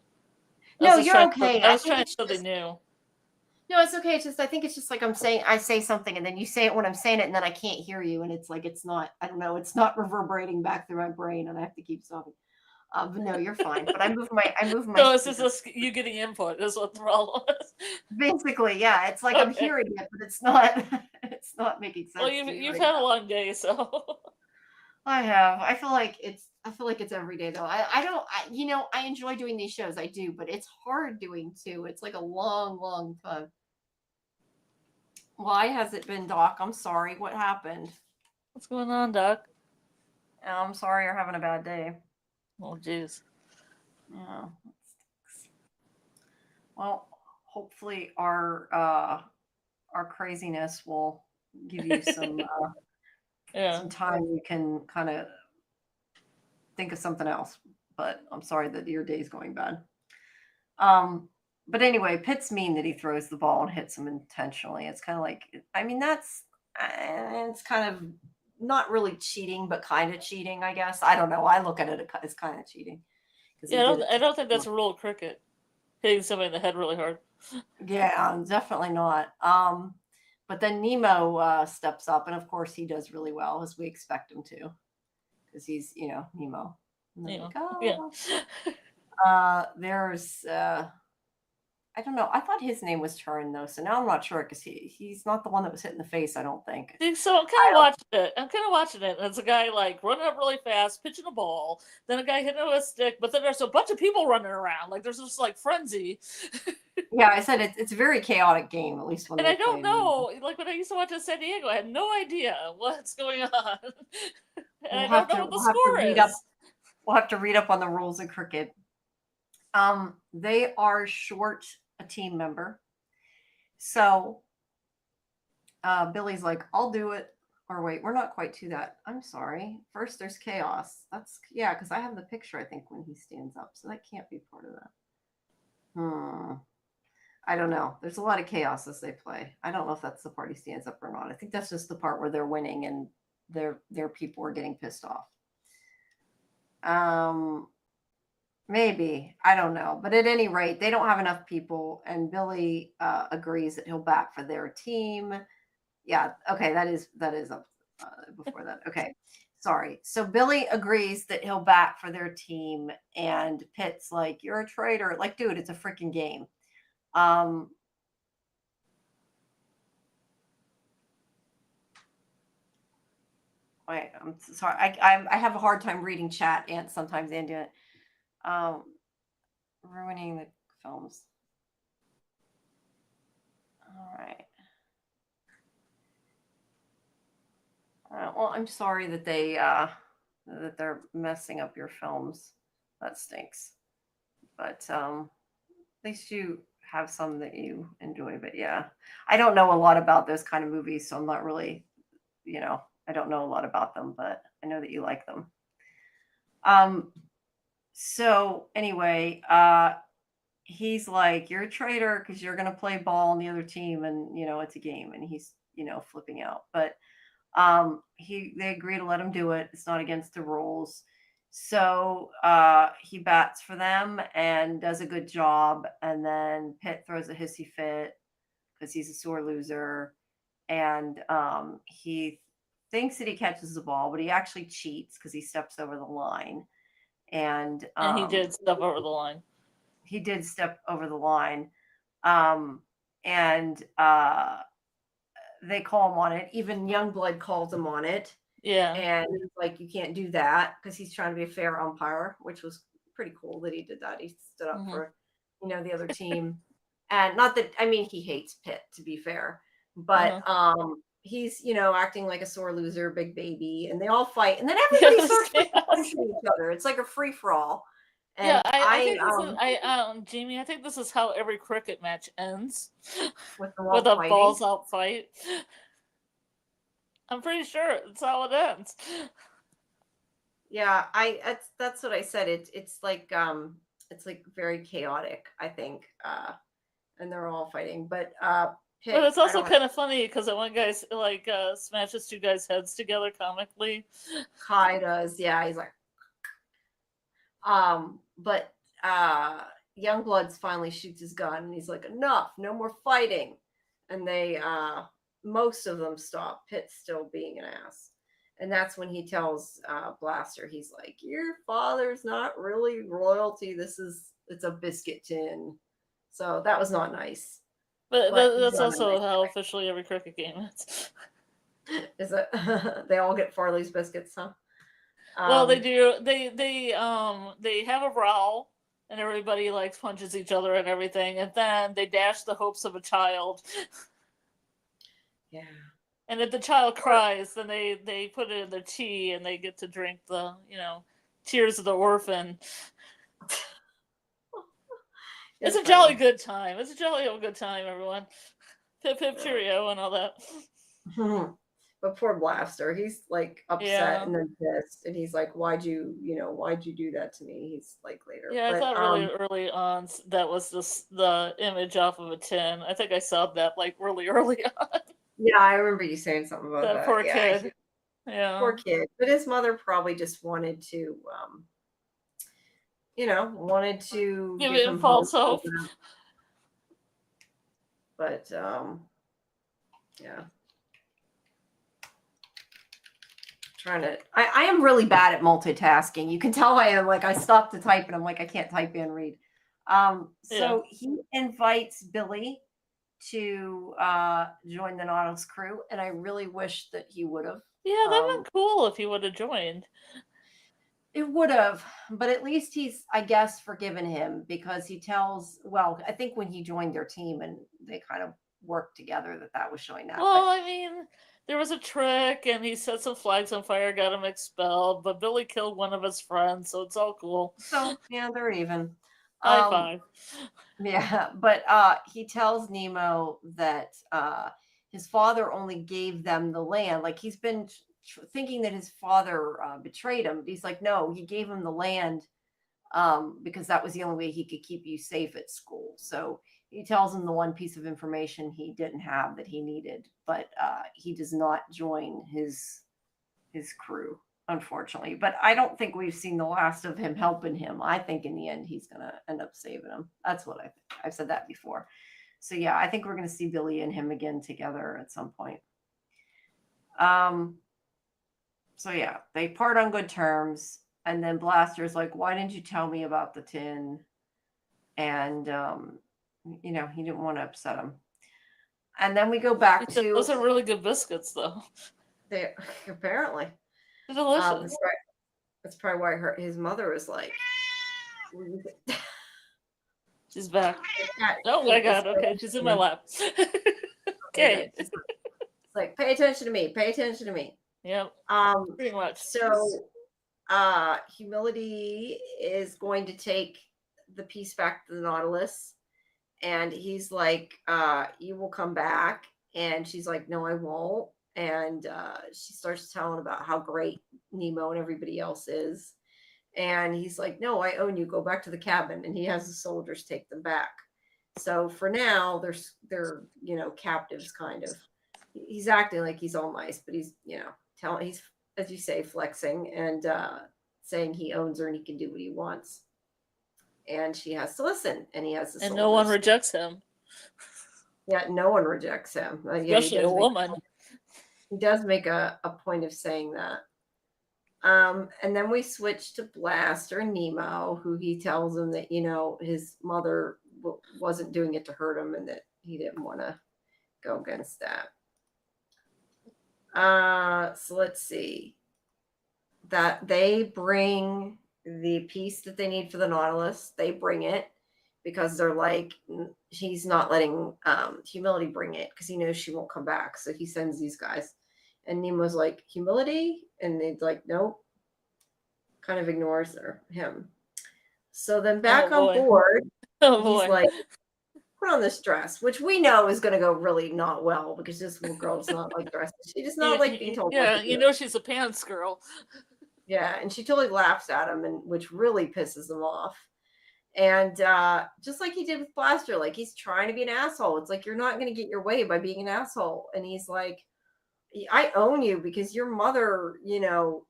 No, you're okay. I was trying to show they knew. No, it's okay. It's just, I think it's just like I say something, and then you say it when I'm saying it, and then I can't hear you, and it's like, it's not, I don't know, it's not reverberating back through my brain, and I have to keep stopping. But no, you're fine. But I move my. So it's just you getting input is what the problem is. Basically, yeah. It's like I'm hearing it, but it's not. It's not making sense. Well, you've had a long day, so. I have. I feel like it's every day though. I enjoy doing these shows. I do, but it's hard doing too. It's like a long time. Why has it been, Doc? I'm sorry. What happened? What's going on, Doc? I'm sorry you're having a bad day. Oh, jeez. Yeah. Well, hopefully our craziness will give you some some time you can kind of think of something else. But I'm sorry that your day's going bad. But anyway, Pitt's mean that he throws the ball and hits him intentionally. It's kind of like, I mean, it's kind of not really cheating, but kind of cheating, I guess. I don't know. I look at it as kind of cheating. Yeah, I don't think that's a rule of cricket. Hitting somebody in the head really hard. Yeah, definitely not. But then Nemo steps up, and of course he does really well, as we expect him to, because he's, Nemo. Like, oh. Yeah. There's I don't know. I thought his name was Turin though, so now I'm not sure because he's not the one that was hit in the face. I don't think. So I'm kind of watching it. There's a guy like running up really fast, pitching a ball. Then a guy hitting it with a stick. But then there's a bunch of people running around. Like there's this like frenzy. Yeah, I said it's a very chaotic game, at least when. And I don't know. Like when I used to watch in San Diego, I had no idea what's going on. And I don't know what the score is. We'll have to read up on the rules of cricket. They are short a team member. So Billy's like, I'll do it. Or wait, we're not quite to that. I'm sorry. First there's chaos. That's because I have the picture, I think, when he stands up. So that can't be part of that. I don't know. There's a lot of chaos as they play. I don't know if that's the part he stands up or not. I think that's just the part where they're winning and their people are getting pissed off. Maybe. I don't know. But at any rate, they don't have enough people, and Billy agrees that he'll back for their team. Yeah. Okay. That is up before that. Okay. Sorry. So Billy agrees that he'll bat for their team, and Pitt's like, "You're a traitor." Like, dude, it's a freaking game. Wait, I'm sorry. I have a hard time reading chat and sometimes and doing it. Ruining the films. All right. Well, I'm sorry that they're messing up your films. That stinks. But at least you have some that you enjoy. But yeah, I don't know a lot about those kind of movies, so I'm not really, I don't know a lot about them, but I know that you like them. So anyway, he's like, "You're a traitor because you're gonna play ball on the other team, and it's a game," and he's flipping out. But they agree to let him do it. It's not against the rules. So he bats for them and does a good job. And then Pitt throws a hissy fit because he's a sore loser. And he thinks that he catches the ball, but he actually cheats because he steps over the line. And he did step over the line. He did step over the line. And they call him on it. Even Youngblood calls him on it. Yeah. And he's like, "You can't do that," because he's trying to be a fair umpire, which was pretty cool that he did that. He stood up for, the other team. And not that, I mean, he hates Pitt, to be fair. But he's, acting like a sore loser, big baby. And they all fight. And then everybody starts punching each other. It's like a free-for-all. And yeah, I think this is, Jamie, I think this is how every cricket match ends. With a balls out fight. I'm pretty sure it's how it ends. Yeah, that's what I said. It's like very chaotic, I think. And they're all fighting. But Pitt, but it's also kind of funny because one guy smashes two guys' heads together comically. Kai does, yeah. He's like, but Youngbloods finally shoots his gun, and he's like, "Enough, no more fighting." And they, most of them stop. Pitt's still being an ass. And that's when he tells Blaster, he's like, "Your father's not really royalty. It's a biscuit tin." So that was not nice. But that's also how officially every cricket game is. Is it? They all get Farley's biscuits, huh? Well, they do. They have a brawl, and everybody punches each other and everything, and then they dash the hopes of a child. Yeah. And if the child cries, then they put it in their tea, and they get to drink the tears of the orphan. It's a jolly good time. It's a jolly old good time, everyone. Pip pip cheerio and all that. But poor Blaster, he's upset and then pissed, and he's like, "Why'd you do that to me?" He's like later. Yeah, I thought really early on that was just the image off of a tin. I think I saw that really early on. Yeah, I remember you saying something about that. Poor kid. Yeah. Poor kid. But his mother probably just wanted to give him false hope. But yeah. I am really bad at multitasking. You can tell I am. I stopped to type and I'm like, I can't type and read. So he invites Billy to join the Nautilus crew, and I really wish that he would have. Yeah, that would been cool if he would have joined. It would have, but at least he's, I guess, forgiven him because he tells, I think when he joined their team and they kind of worked together that was showing that. Well, I mean, there was a trick and he set some flags on fire, got him expelled, but Billy killed one of his friends, so it's all cool. So, yeah, they're even. High five. Yeah, but he tells Nemo that his father only gave them the land. He's been thinking that his father betrayed him. He's like, no, he gave him the land because that was the only way he could keep you safe at school. So he tells him the one piece of information he didn't have that he needed, but he does not join his crew. unfortunately. But I don't think we've seen the last of him helping him. I think in the end he's gonna end up saving him. That's what I think. I've said that before. So yeah, I think we're gonna see Billy and him again together at some point. So yeah, they part on good terms, and then Blaster's like, "Why didn't you tell me about the tin?" And he didn't want to upset him. And then we go back to those are really good biscuits, though. They apparently They're delicious. That's probably why his mother was like, "She's back." Oh my god! Okay, she's in my lap. Okay. It's like, pay attention to me. Pay attention to me. Yep. Pretty much. So, Humility is going to take the piece back to the Nautilus, and he's like, "You will come back," and she's like, "No, I won't." And she starts telling about how great Nemo and everybody else is. And he's like, "No, I own you. Go back to the cabin." And he has the soldiers take them back. So for now, they're captives, kind of. He's acting like he's all nice, but he's he's, as you say, flexing and saying he owns her and he can do what he wants. And she has to listen, and he has to. And no one rejects him. Yeah, no one rejects him, especially a woman. He does make a point of saying that. And then we switch to Blaster and Nemo, who he tells him that, his mother wasn't doing it to hurt him and that he didn't want to go against that. So let's see. That they bring the piece that they need for the Nautilus. They bring it because they're like, he's not letting Humility bring it because he knows she won't come back. So he sends these guys. And Nemo's like, "Humility?" And they're like, "Nope." Kind of ignores him. So then back on board, he's like, "Put on this dress," which we know is going to go really not well because this little girl does not like dresses. She does not like being told. Yeah, she's a pants girl. Yeah, and she totally laughs at him, and which really pisses him off. And just like he did with Blaster, like he's trying to be an asshole. It's like, you're not going to get your way by being an asshole. And he's like, "I own you because your mother,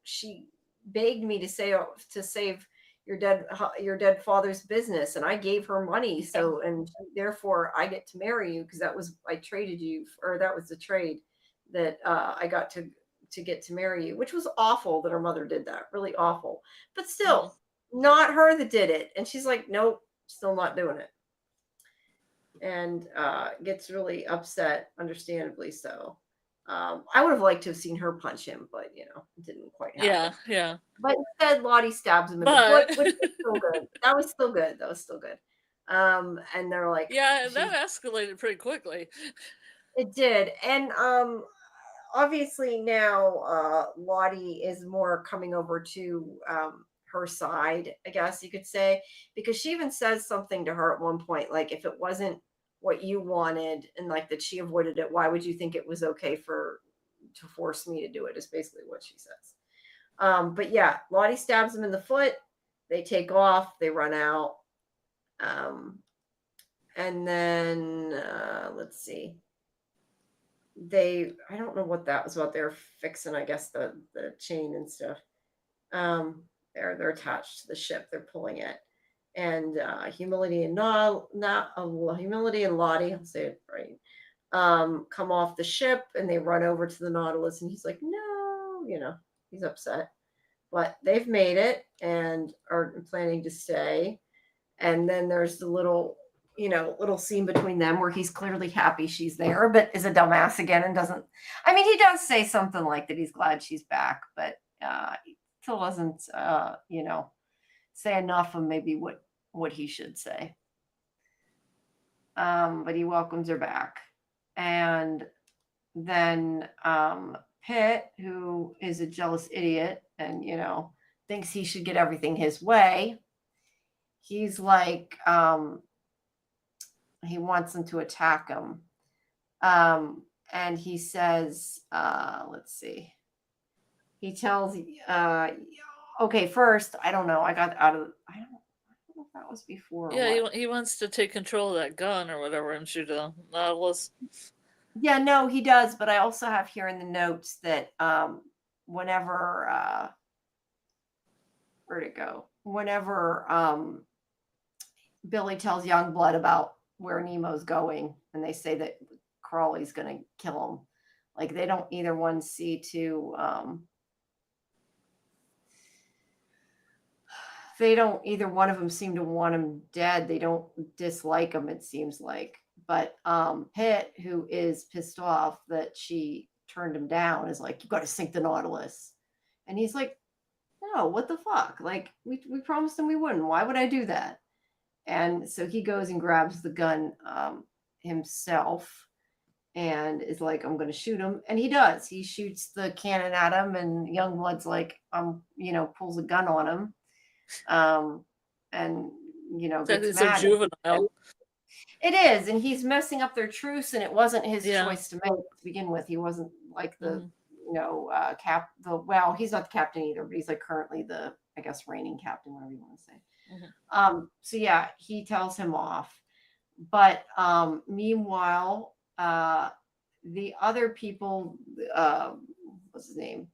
she begged me to save your dead father's business, and I gave her money. So, and therefore I get to marry you because I traded you, or that was the trade that I got to get to marry you," which was awful that her mother did that. Really awful. But still, not her that did it. And she's like, "Nope, still not doing it." And gets really upset, understandably so. I would have liked to have seen her punch him, but it didn't quite happen. Yeah. But instead, Lottie stabs him in the foot, which was still good. That was still good. And they're like, yeah, that escalated pretty quickly. It did. And obviously now Lottie is more coming over to her side, I guess you could say, because she even says something to her at one point, like, "If it wasn't what you wanted," and like that she avoided it, "why would you think it was okay to force me to do it," is basically what she says. But yeah, Lottie stabs him in the foot. They take off. They run out. And then let's see. I don't know what that was about. They're fixing, I guess, the chain and stuff. They're attached to the ship. They're pulling it. And Humility and Humility and Lottie, I'll say it right, come off the ship and they run over to the Nautilus, and he's like, "No," he's upset. But they've made it and are planning to stay. And then there's the little scene between them where he's clearly happy she's there, but is a dumbass again and doesn't. I mean, he does say something like that he's glad she's back, but he still doesn't, say enough of maybe what he should say. But he welcomes her back. And then Pitt, who is a jealous idiot and, thinks he should get everything his way, he's like, he wants them to attack him. And he says, let's see. He tells, okay, first, I don't know. I don't know if that was before. Yeah, he wants to take control of that gun or whatever and shoot a Nautilus. Yeah, no, he does. But I also have here in the notes that whenever go? Whenever Billy tells Youngblood about where Nemo's going, and they say that Crawley's going to kill him, like they don't either one see to they don't either one of them seem to want him dead. They don't dislike him, it seems like. But Pitt, who is pissed off that she turned him down, is like, you got to sink the Nautilus. And he's like, no, what the fuck? Like, we promised him we wouldn't. Why would I do that? And so he goes and grabs the gun himself and is like, I'm going to shoot him. And he does. He shoots the cannon at him, and Youngblood's like, pulls a gun on him. And, gets so mad. juvenile. It is. And he's messing up their truce, and it wasn't his choice to make to begin with. He wasn't like the, he's not the captain either, but he's like currently the, I guess, reigning captain, whatever you want to say. So yeah, he tells him off. But meanwhile, the other people, what's his name?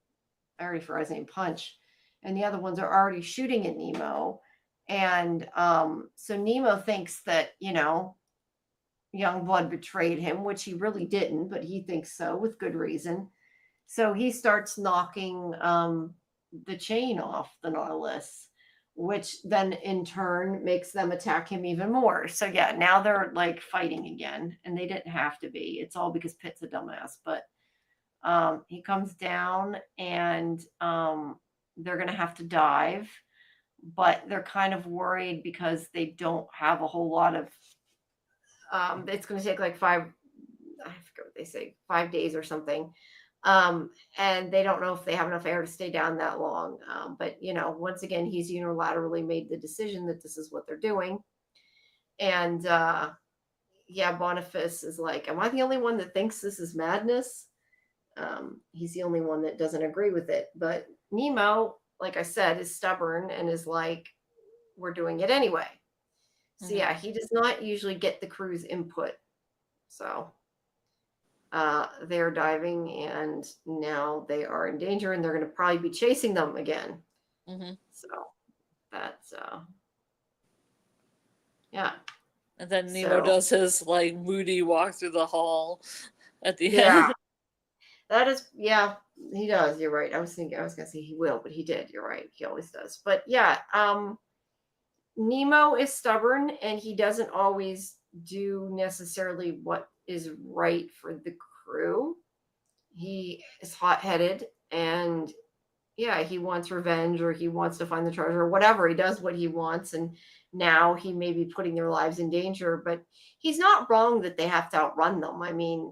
I already forgot his name, Punch. And the other ones are already shooting at Nemo. And so Nemo thinks that, Youngblood betrayed him, which he really didn't, but he thinks so with good reason. So he starts knocking the chain off the Nautilus, which then in turn makes them attack him even more. So yeah, now they're like fighting again, and they didn't have to be. It's all because Pitt's a dumbass. But he comes down, and they're going to have to dive, but they're kind of worried because they don't have a whole lot of, it's going to take like 5 days or something. And they don't know if they have enough air to stay down that long. But, once again, he's unilaterally made the decision that this is what they're doing. And Boniface is like, am I the only one that thinks this is madness? He's the only one that doesn't agree with it. But Nemo, like I said, is stubborn and is like, we're doing it anyway. So yeah, he does not usually get the crew's input. So they're diving, and now they are in danger, and they're going to probably be chasing them again. So that's yeah. And then Nemo does his like moody walk through the hall at the end. That is, he does. You're right. I was going to say he will, but he did. You're right. He always does. But yeah, Nemo is stubborn, and he doesn't always do necessarily what is right for the crew. He is hot-headed, and he wants revenge, or he wants to find the treasure, or whatever. He does what he wants, and now he may be putting their lives in danger, but he's not wrong that they have to outrun them. I mean,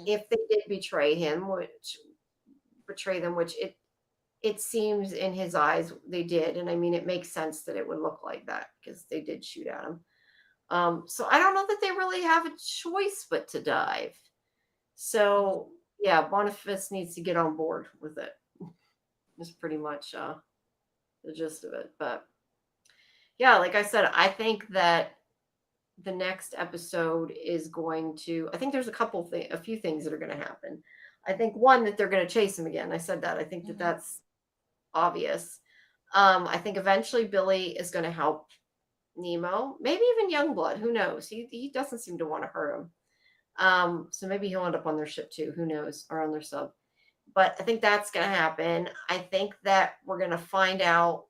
if they did betray them, which it seems in his eyes they did, and I mean, it makes sense that it would look like that because they did shoot at him. So I don't know that they really have a choice but to dive. So yeah, Boniface needs to get on board with it. Is pretty much the gist of it. But yeah, like I said, I think that the next episode is going to, I think there's a few things that are going to happen. I think one, that they're going to chase him again. I said that. I think that that's obvious. I think eventually Billy is going to help Nemo, maybe even Youngblood. Who knows? He doesn't seem to want to hurt him. So maybe he'll end up on their ship too. Who knows? Or on their sub. But I think that's going to happen. I think that we're going to find out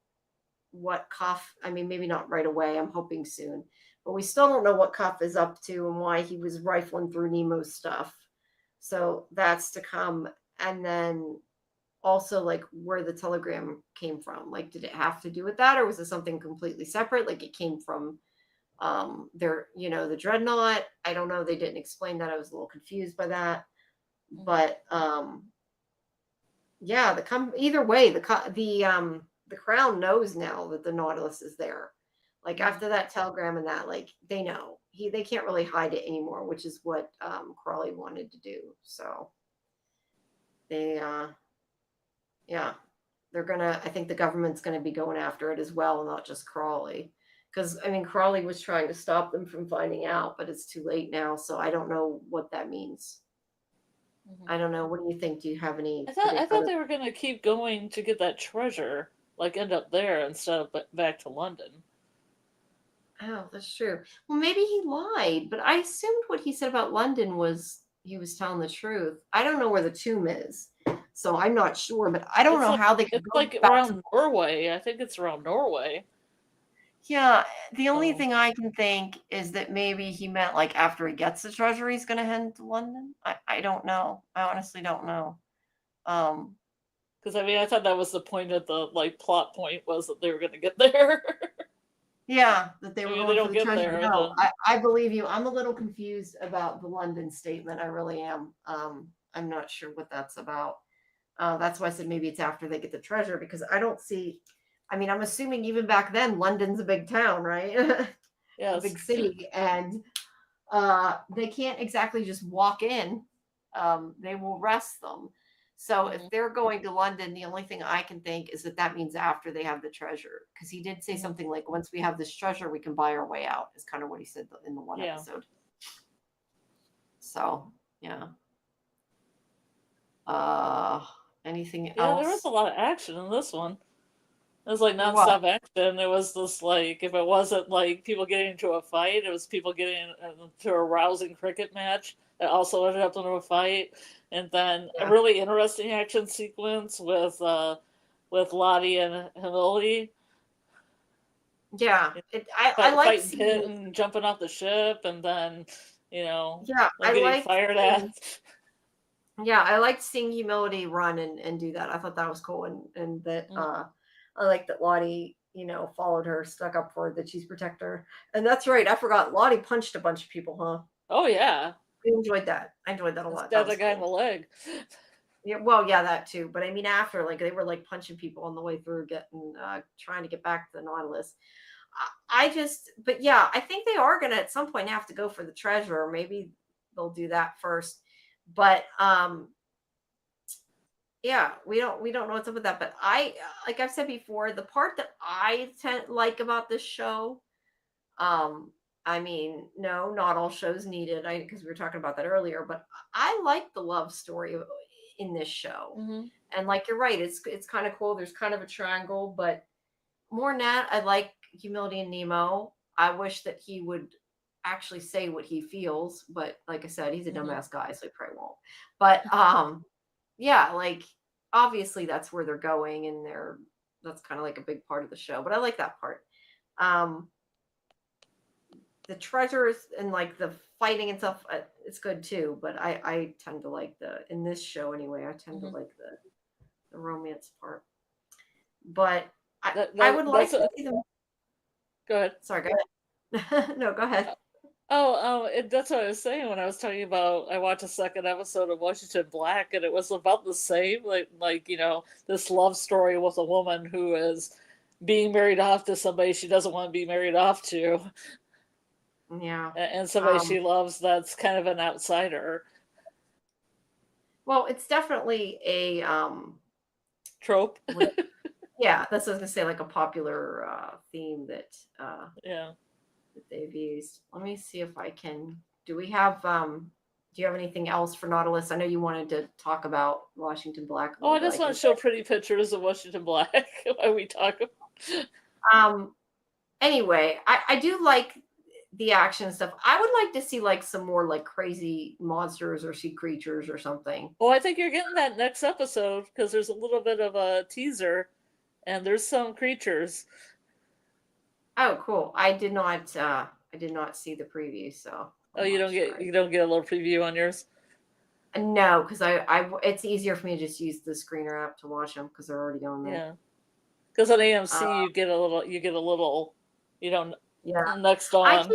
what Cuff, I mean, maybe not right away. I'm hoping soon. But we still don't know what Cuff is up to and why he was rifling through Nemo's stuff. So that's to come. And then also, like, where the telegram came from. Like, did it have to do with that? Or was it something completely separate? Like, it came from the Dreadnought. I don't know. They didn't explain that. I was a little confused by that. But either way, the Crown knows now that the Nautilus is there. Like, after that telegram and that, like, they know. They can't really hide it anymore, which is what Crawley wanted to do. So they they're gonna, I think the government's gonna be going after it as well, not just Crawley. Because I mean, Crawley was trying to stop them from finding out, but it's too late now. So I don't know what that means. I don't know. What do you think? Do you have any? I thought they were gonna keep going to get that treasure. like end up there instead of back to London. Oh, that's true. Well, maybe he lied, but I assumed what he said about London was he was telling the truth. I don't know where the tomb is, so I'm not sure. But I don't know how they could it's go like back around Norway. I think it's around Norway. Yeah, the only thing I can think is that maybe he meant like after he gets the treasure, he's going to head to London. I don't know. I honestly don't know. Because I mean, I thought that was the point of the like plot point was that they were going to get there. Yeah, that they were Maybe going they for don't the get treasure. there. No, I believe you. I'm a little confused about the London statement. I really am. I'm not sure what that's about. That's why I said maybe it's after they get the treasure because I don't see. I mean, I'm assuming even back then, London's a big town, right? Yes. A big city, and they can't exactly just walk in. They will rest them. So if they're going to London, the only thing I can think is that means after they have the treasure, because he did say something like, "Once we have this treasure, we can buy our way out." Is kind of what he said in the one episode. So yeah. Anything else? Yeah, there was a lot of action in this one. It was like nonstop action. It was just like, if it wasn't like people getting into a fight, it was people getting into a rousing cricket match that also ended up in a fight. And then a really interesting action sequence with Lottie and Humility. Yeah, I like fighting Pitt and jumping off the ship, and then I getting fired at. Yeah, I liked seeing Humility run and do that. I thought that was cool, and that I like that Lottie, followed her, stuck up for the cheese protector. And that's right, I forgot. Lottie punched a bunch of people, huh? Oh yeah. I enjoyed that. I enjoyed that a lot. Stabbed the guy in the leg. Yeah, well, yeah, that too. But I mean, after, like, they were like punching people on the way through, trying to get back to the Nautilus. But yeah, I think they are gonna at some point have to go for the treasure. Or maybe they'll do that first. But yeah, we don't know what's up with that. But like I've said before, the part that I like about this show, I mean, no, not all shows need it, because we were talking about that earlier, but I like the love story in this show. And like you're right, it's kind of cool. There's kind of a triangle, but more than that, I like Humility and Nemo. I wish that he would actually say what he feels, but like I said, he's a dumbass guy, so he probably won't. But yeah, like obviously that's where they're going, and that's kind of like a big part of the show. But I like that part. The treasures and like the fighting and stuff, it's good too. But I tend to like in this show anyway. I tend to like the romance part. But I would like to see them. Go ahead. Sorry, go ahead. No, go ahead. That's what I was saying when I was talking about. I watched a second episode of Washington Black, and it was about the same. Like this love story with a woman who is being married off to somebody she doesn't want to be married off to. Yeah, and somebody she loves that's kind of an outsider. Well, it's definitely a trope. Yeah, that's what I was gonna say, like a popular theme that that they've used. Let me see if I can. Do we have? Do you have anything else for Nautilus? I know you wanted to talk about Washington Black. I just want to show pretty pictures of Washington Black while we talk. Anyway, I do like the action stuff. I would like to see like some more like crazy monsters or sea creatures or something. Well, I think you're getting that next episode because there's a little bit of a teaser, and there's some creatures. Oh, cool! I did not see the preview, so. You don't get a little preview on yours. No, because it's easier for me to just use the screener app to watch them because they're already on there. Yeah, because on AMC you get a little, next on.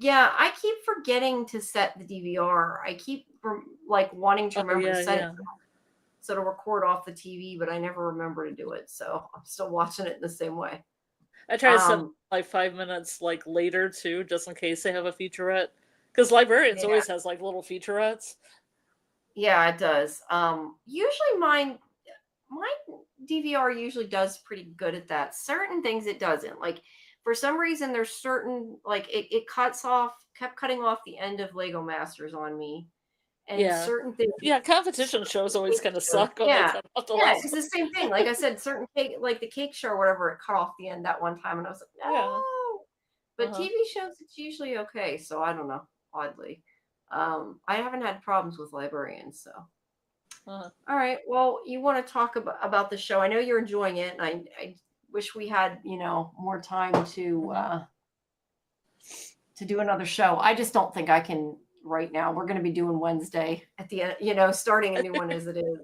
I keep forgetting to set the DVR. I keep like wanting to remember to set it so to record off the TV, but I never remember to do it. So I'm still watching it in the same way. I try to set like 5 minutes like later too, just in case they have a featurette. Because Librarians always has like little featurettes. Yeah, it does. Usually my DVR usually does pretty good at that. Certain things it doesn't. Like for some reason, there's certain like it kept cutting off the end of Lego Masters on me, And certain things. Yeah, competition shows always kind of suck when they cut off the Yeah, last it's the same thing. Like I said, certain cake, like the cake show or whatever, it cut off the end that one time, and I was like, no. Yeah. But TV shows, it's usually okay. So I don't know. Oddly, I haven't had problems with Librarians. So, all right. Well, you want to talk about the show? I know you're enjoying it, and I wish we had more time to do another show. I just don't think I can right now. We're going to be doing Wednesday at the end, starting a new one as it is.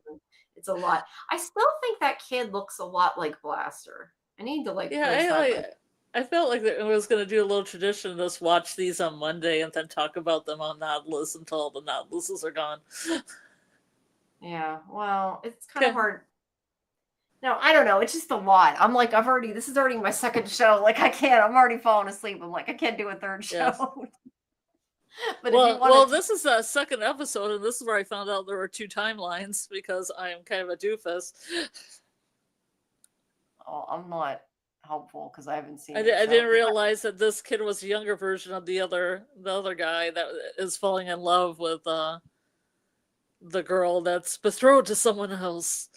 It's a lot. I still think that kid looks a lot like Blaster. I need to I felt like I was going to do a little tradition, just watch these on Monday and then talk about them on Nautilus until all the Nautiluses are gone. Yeah, well, it's kind of hard. No, I don't know. It's just a lot. I'm like, this is already my second show. Like, I can't. I'm already falling asleep. I'm like, I can't do a third show. Yes. But this is the second episode, and this is where I found out there were 2 timelines because I am kind of a doofus. Oh, I'm not helpful because I haven't seen. I didn't realize that this kid was a younger version of the other guy that is falling in love with the girl that's betrothed to someone else.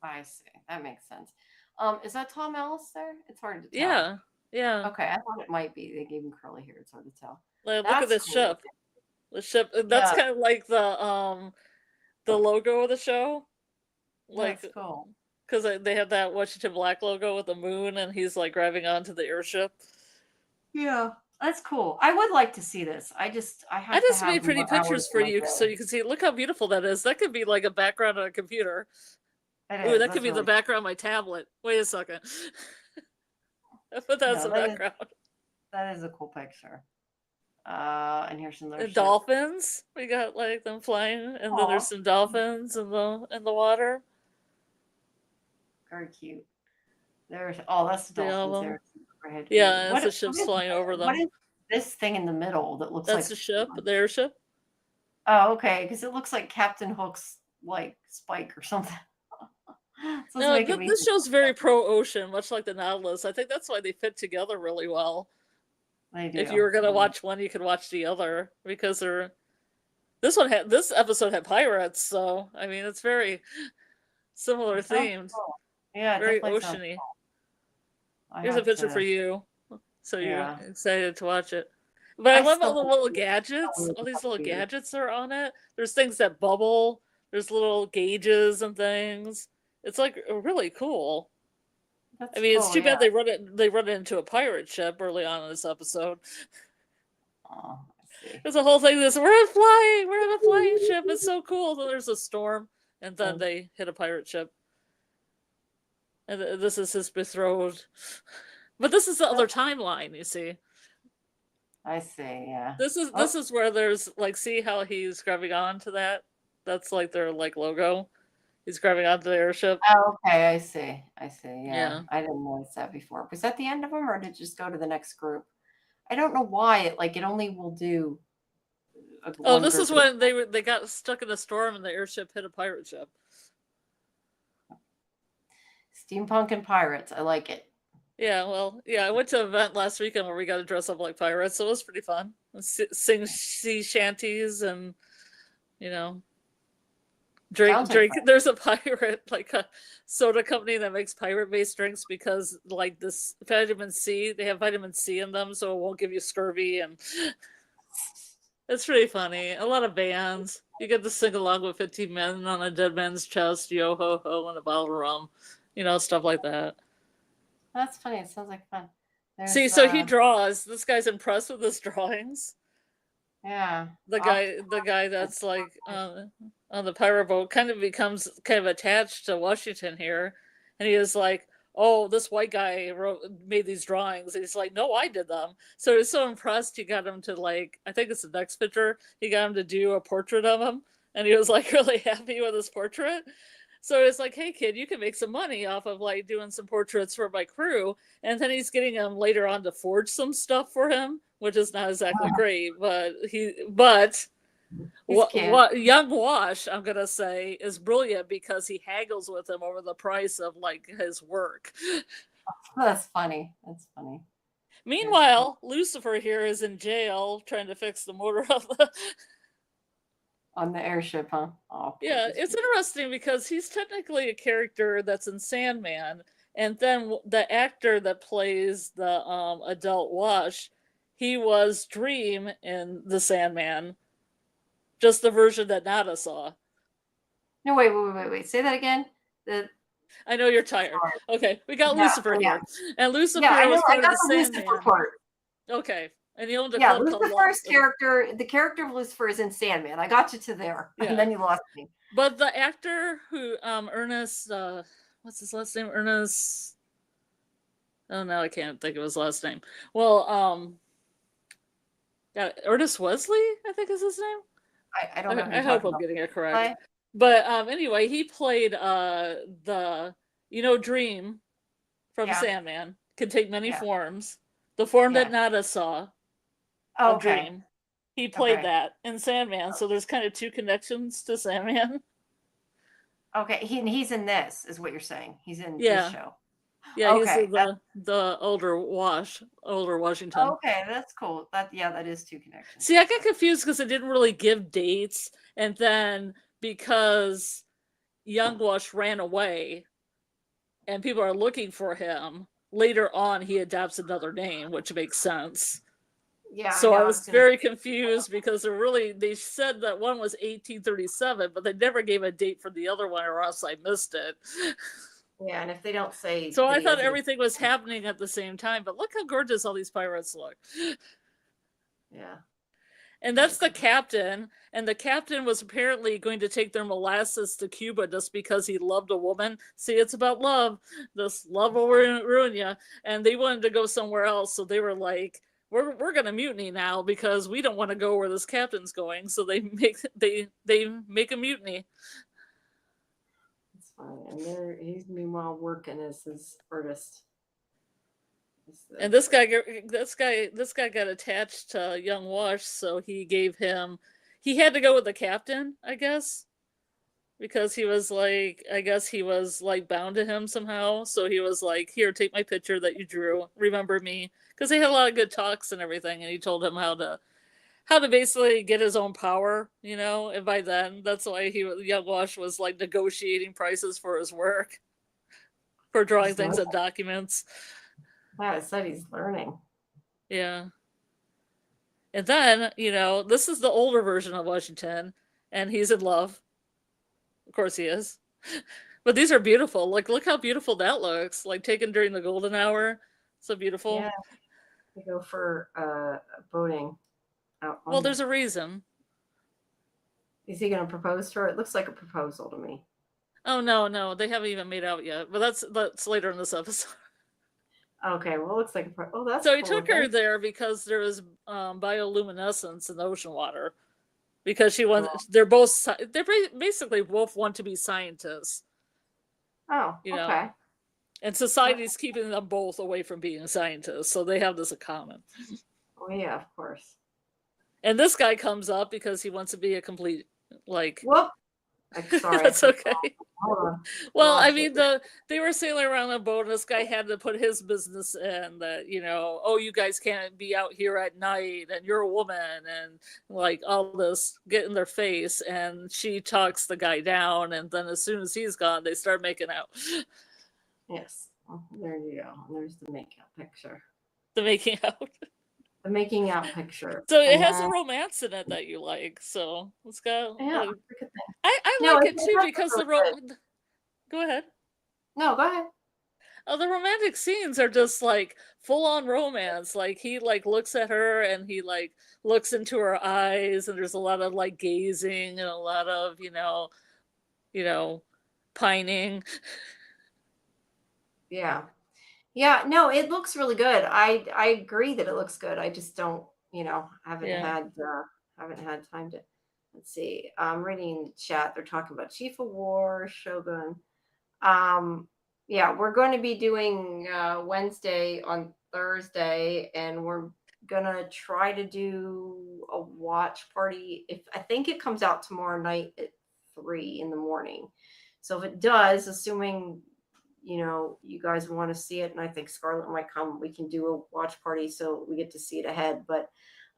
I see. That makes sense. Is that Tom Ellis there? It's hard to tell. Yeah. Okay, I thought it might be. They gave him curly hair. It's hard to tell. Look at this ship. The ship. That's kind of like the logo of the show. Like, that's cool. Because they have that Washington Black logo with the moon, and he's like grabbing onto the airship. Yeah, that's cool. I would like to see this. I just made pretty pictures for you so you can see. Look how beautiful that is. That could be like a background on a computer. Ooh, that could be the background on my tablet. Wait a second. I put that as a background. That is a cool picture. And here's some other dolphins. We got like them flying, and then there's some dolphins in the water. Very cute. That's the dolphins there. Yeah, it's the ship's flying over them. What is this thing in the middle that looks like? That's the ship, the airship. Oh, okay, because it looks like Captain Hook's like spike or something. No, this show's very pro-ocean, much like the Nautilus. I think that's why they fit together really well. They do. If you were going to watch one, you could watch the other because this episode had pirates, so I mean it's very similar themed. Cool. Yeah, very oceany. Cool. Here's a picture for you, so you're excited to watch it. But I love all the little gadgets. All these little gadgets are on it. There's things that bubble. There's little gauges and things. It's like really cool. I mean, it's too bad they run it into a pirate ship early on in this episode. Oh, I see. There's a whole thing. We're in a flying ship. It's so cool. Then there's a storm, and then they hit a pirate ship. And this is his betrothed. But this is the other timeline. You see. I see. Yeah. This is where there's like, see how he's grabbing on to that. That's like their like logo. He's grabbing onto the airship. Oh, okay, I see. Yeah. I didn't notice that before. Was that the end of them, or did it just go to the next group? I don't know why it only will do. This is when they got stuck in a storm and the airship hit a pirate ship. Steampunk and pirates. I like it. Yeah, well, I went to an event last weekend where we got to dress up like pirates, so it was pretty fun. Sing sea shanties and drink. There's a pirate, like a soda company that makes pirate-based drinks because, like, this vitamin C, they have vitamin C in them, so it won't give you scurvy, and it's pretty funny. A lot of bands. You get to sing along with 15 men on a dead man's chest, yo ho ho, and a bottle of rum, stuff like that. That's funny. It sounds like fun. So he draws. This guy's impressed with his drawings. Yeah. The guy that's like on the pirate boat kind of becomes kind of attached to Washington here, and he is like, "Oh, this white guy made these drawings." And he's like, "No, I did them." So he's so impressed. He got him to like, I think it's the next picture. He got him to do a portrait of him, and he was like really happy with his portrait. So it's like, "Hey kid, you can make some money off of like doing some portraits for my crew." And then he's getting him later on to forge some stuff for him, which is not exactly great, but young Wash, I'm gonna say, is brilliant because he haggles with him over the price of like his work. That's funny. Meanwhile, Lucifer here is in jail trying to fix the motor of the. on the airship, huh? Oh, yeah, it's interesting because he's technically a character that's in Sandman, and then the actor that plays the adult Wash, he was Dream in the Sandman, just the version that Nada saw. No, wait. Say that again. I know you're tired. Okay, we got Lucifer here, and Lucifer I know. was part I got of the Lucifer Sandman. part. Okay, and he owned a club called Lucifer's character, the character of Lucifer is in Sandman. I got you to there, and then you lost me. But the actor who, Ernest, what's his last name? Ernest. Oh no, I can't think of his last name. Well, yeah, Ernest Wesley, I think is his name. I don't know. I hope I'm getting it correct. But anyway, he played the Dream from Sandman, can take many forms. The form that Nada saw of Dream, he played that in Sandman. So there's kind of two connections to Sandman. Okay, he's in this, is what you're saying. He's in this show. Yeah, he's the older Washington. Okay, that's cool. That is two connections. See, I got confused because it didn't really give dates, and then because Young Wash ran away, and people are looking for him, later on he adopts another name, which makes sense. Yeah. So I was very confused because they said that one was 1837, but they never gave a date for the other one, or else I missed it. Yeah, and if they don't say... So I thought everything was happening at the same time, but look how gorgeous all these pirates look. Yeah. And that's the captain, and the captain was apparently going to take their molasses to Cuba just because he loved a woman. See, it's about love. This love will ruin you. And they wanted to go somewhere else, so they were like, we're going to mutiny now because we don't want to go where this captain's going. So they make a mutiny. And he's meanwhile working as his artist. And this guy got attached to Young Wash, so he had to go with the captain, I guess, because he was like bound to him somehow. So he was like, "Here, take my picture that you drew. Remember me," because they had a lot of good talks and everything. And he told him how to basically get his own power, And by then, that's why Young Wash was like negotiating prices for his work, for drawing things on documents. Wow, I said he's learning. Yeah. And then, this is the older version of Washington, and he's in love. Of course he is. But these are beautiful. Like, look how beautiful that looks. Like, taken during the golden hour. So beautiful. Yeah. They go for boating. Well, there's a reason. Is he going to propose to her? It looks like a proposal to me. Oh, no. They haven't even made out yet. But that's later in this episode. Okay, well, it looks like that's so he took her there because there was bioluminescence in the ocean water, because they're basically both want to be scientists. Okay. And society's keeping them both away from being scientists, so they have this in common. Oh yeah, of course. And this guy comes up because he wants to be a complete Whoop. Sorry. That's okay. Well, I mean, they were sailing around a boat, and this guy had to put his business in that, you guys can't be out here at night, and you're a woman, and like all this get in their face, and she talks the guy down, and then as soon as he's gone, they start making out. Yes. Well, there you go. There's the make-out picture. The making out. The making out picture. So it has a romance in it that you like. So let's go. Yeah, I like it too because Go ahead. No, go ahead. Oh, the romantic scenes are just like full on romance. Like he looks at her and he looks into her eyes, and there's a lot of gazing and a lot of pining. Yeah. Yeah, no, it looks really good. I agree that it looks good. I just don't, haven't had time to. Let's see. I'm reading chat. They're talking about Chief of War, Shogun. Yeah, we're going to be doing Wednesday on Thursday, and we're gonna try to do a watch party. I think it comes out tomorrow night at 3 a.m. So if it does, assuming you guys want to see it, and I think Scarlet might come, we can do a watch party so we get to see it ahead. But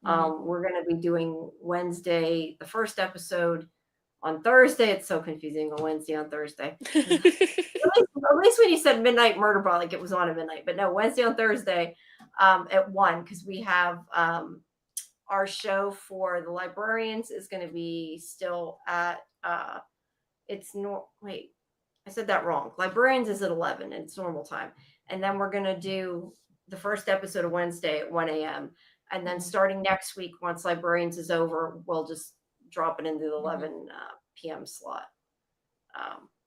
We're going to be doing Wednesday, the first episode on Thursday. It's so confusing, on Wednesday on Thursday. At least when you said midnight murder ball, like it was on at midnight. But no, Wednesday on Thursday at 1, because we have our show for the Librarians is going to be still at wait, I said that wrong. Librarians is at 11 and it's normal time. And then we're going to do the first episode of Wednesday at 1 a.m. And then starting next week, once Librarians is over, we'll just drop it into the 11 p.m. slot.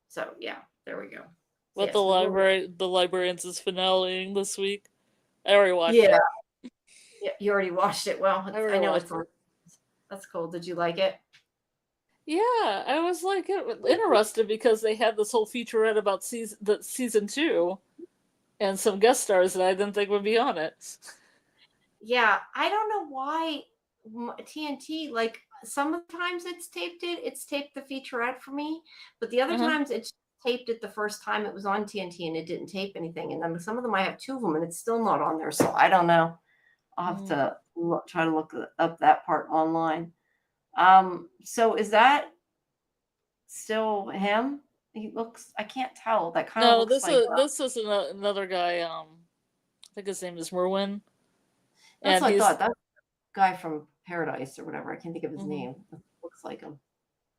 So yeah, there we go. What the Librarians is finaleing this week. I already watched it. Yeah, you already watched it. Well, I know it's on. That's cool. Did you like it? Yeah, I was like interested because they had this whole featurette about season 2 and some guest stars that I didn't think would be on it. Yeah, I don't know why TNT, like sometimes it's taped the featurette for me, but the other times it's taped it the first time it was on TNT and it didn't tape anything. And then some of them I have 2 of them and it's still not on there. So I don't know. I'll have to try to look up that part online. So is that still him? He looks, I can't tell. That kind of looks this is another guy. I think his name is Merwin. That's what I thought. That's the guy from Paradise or whatever. I can't think of his name. It looks like him.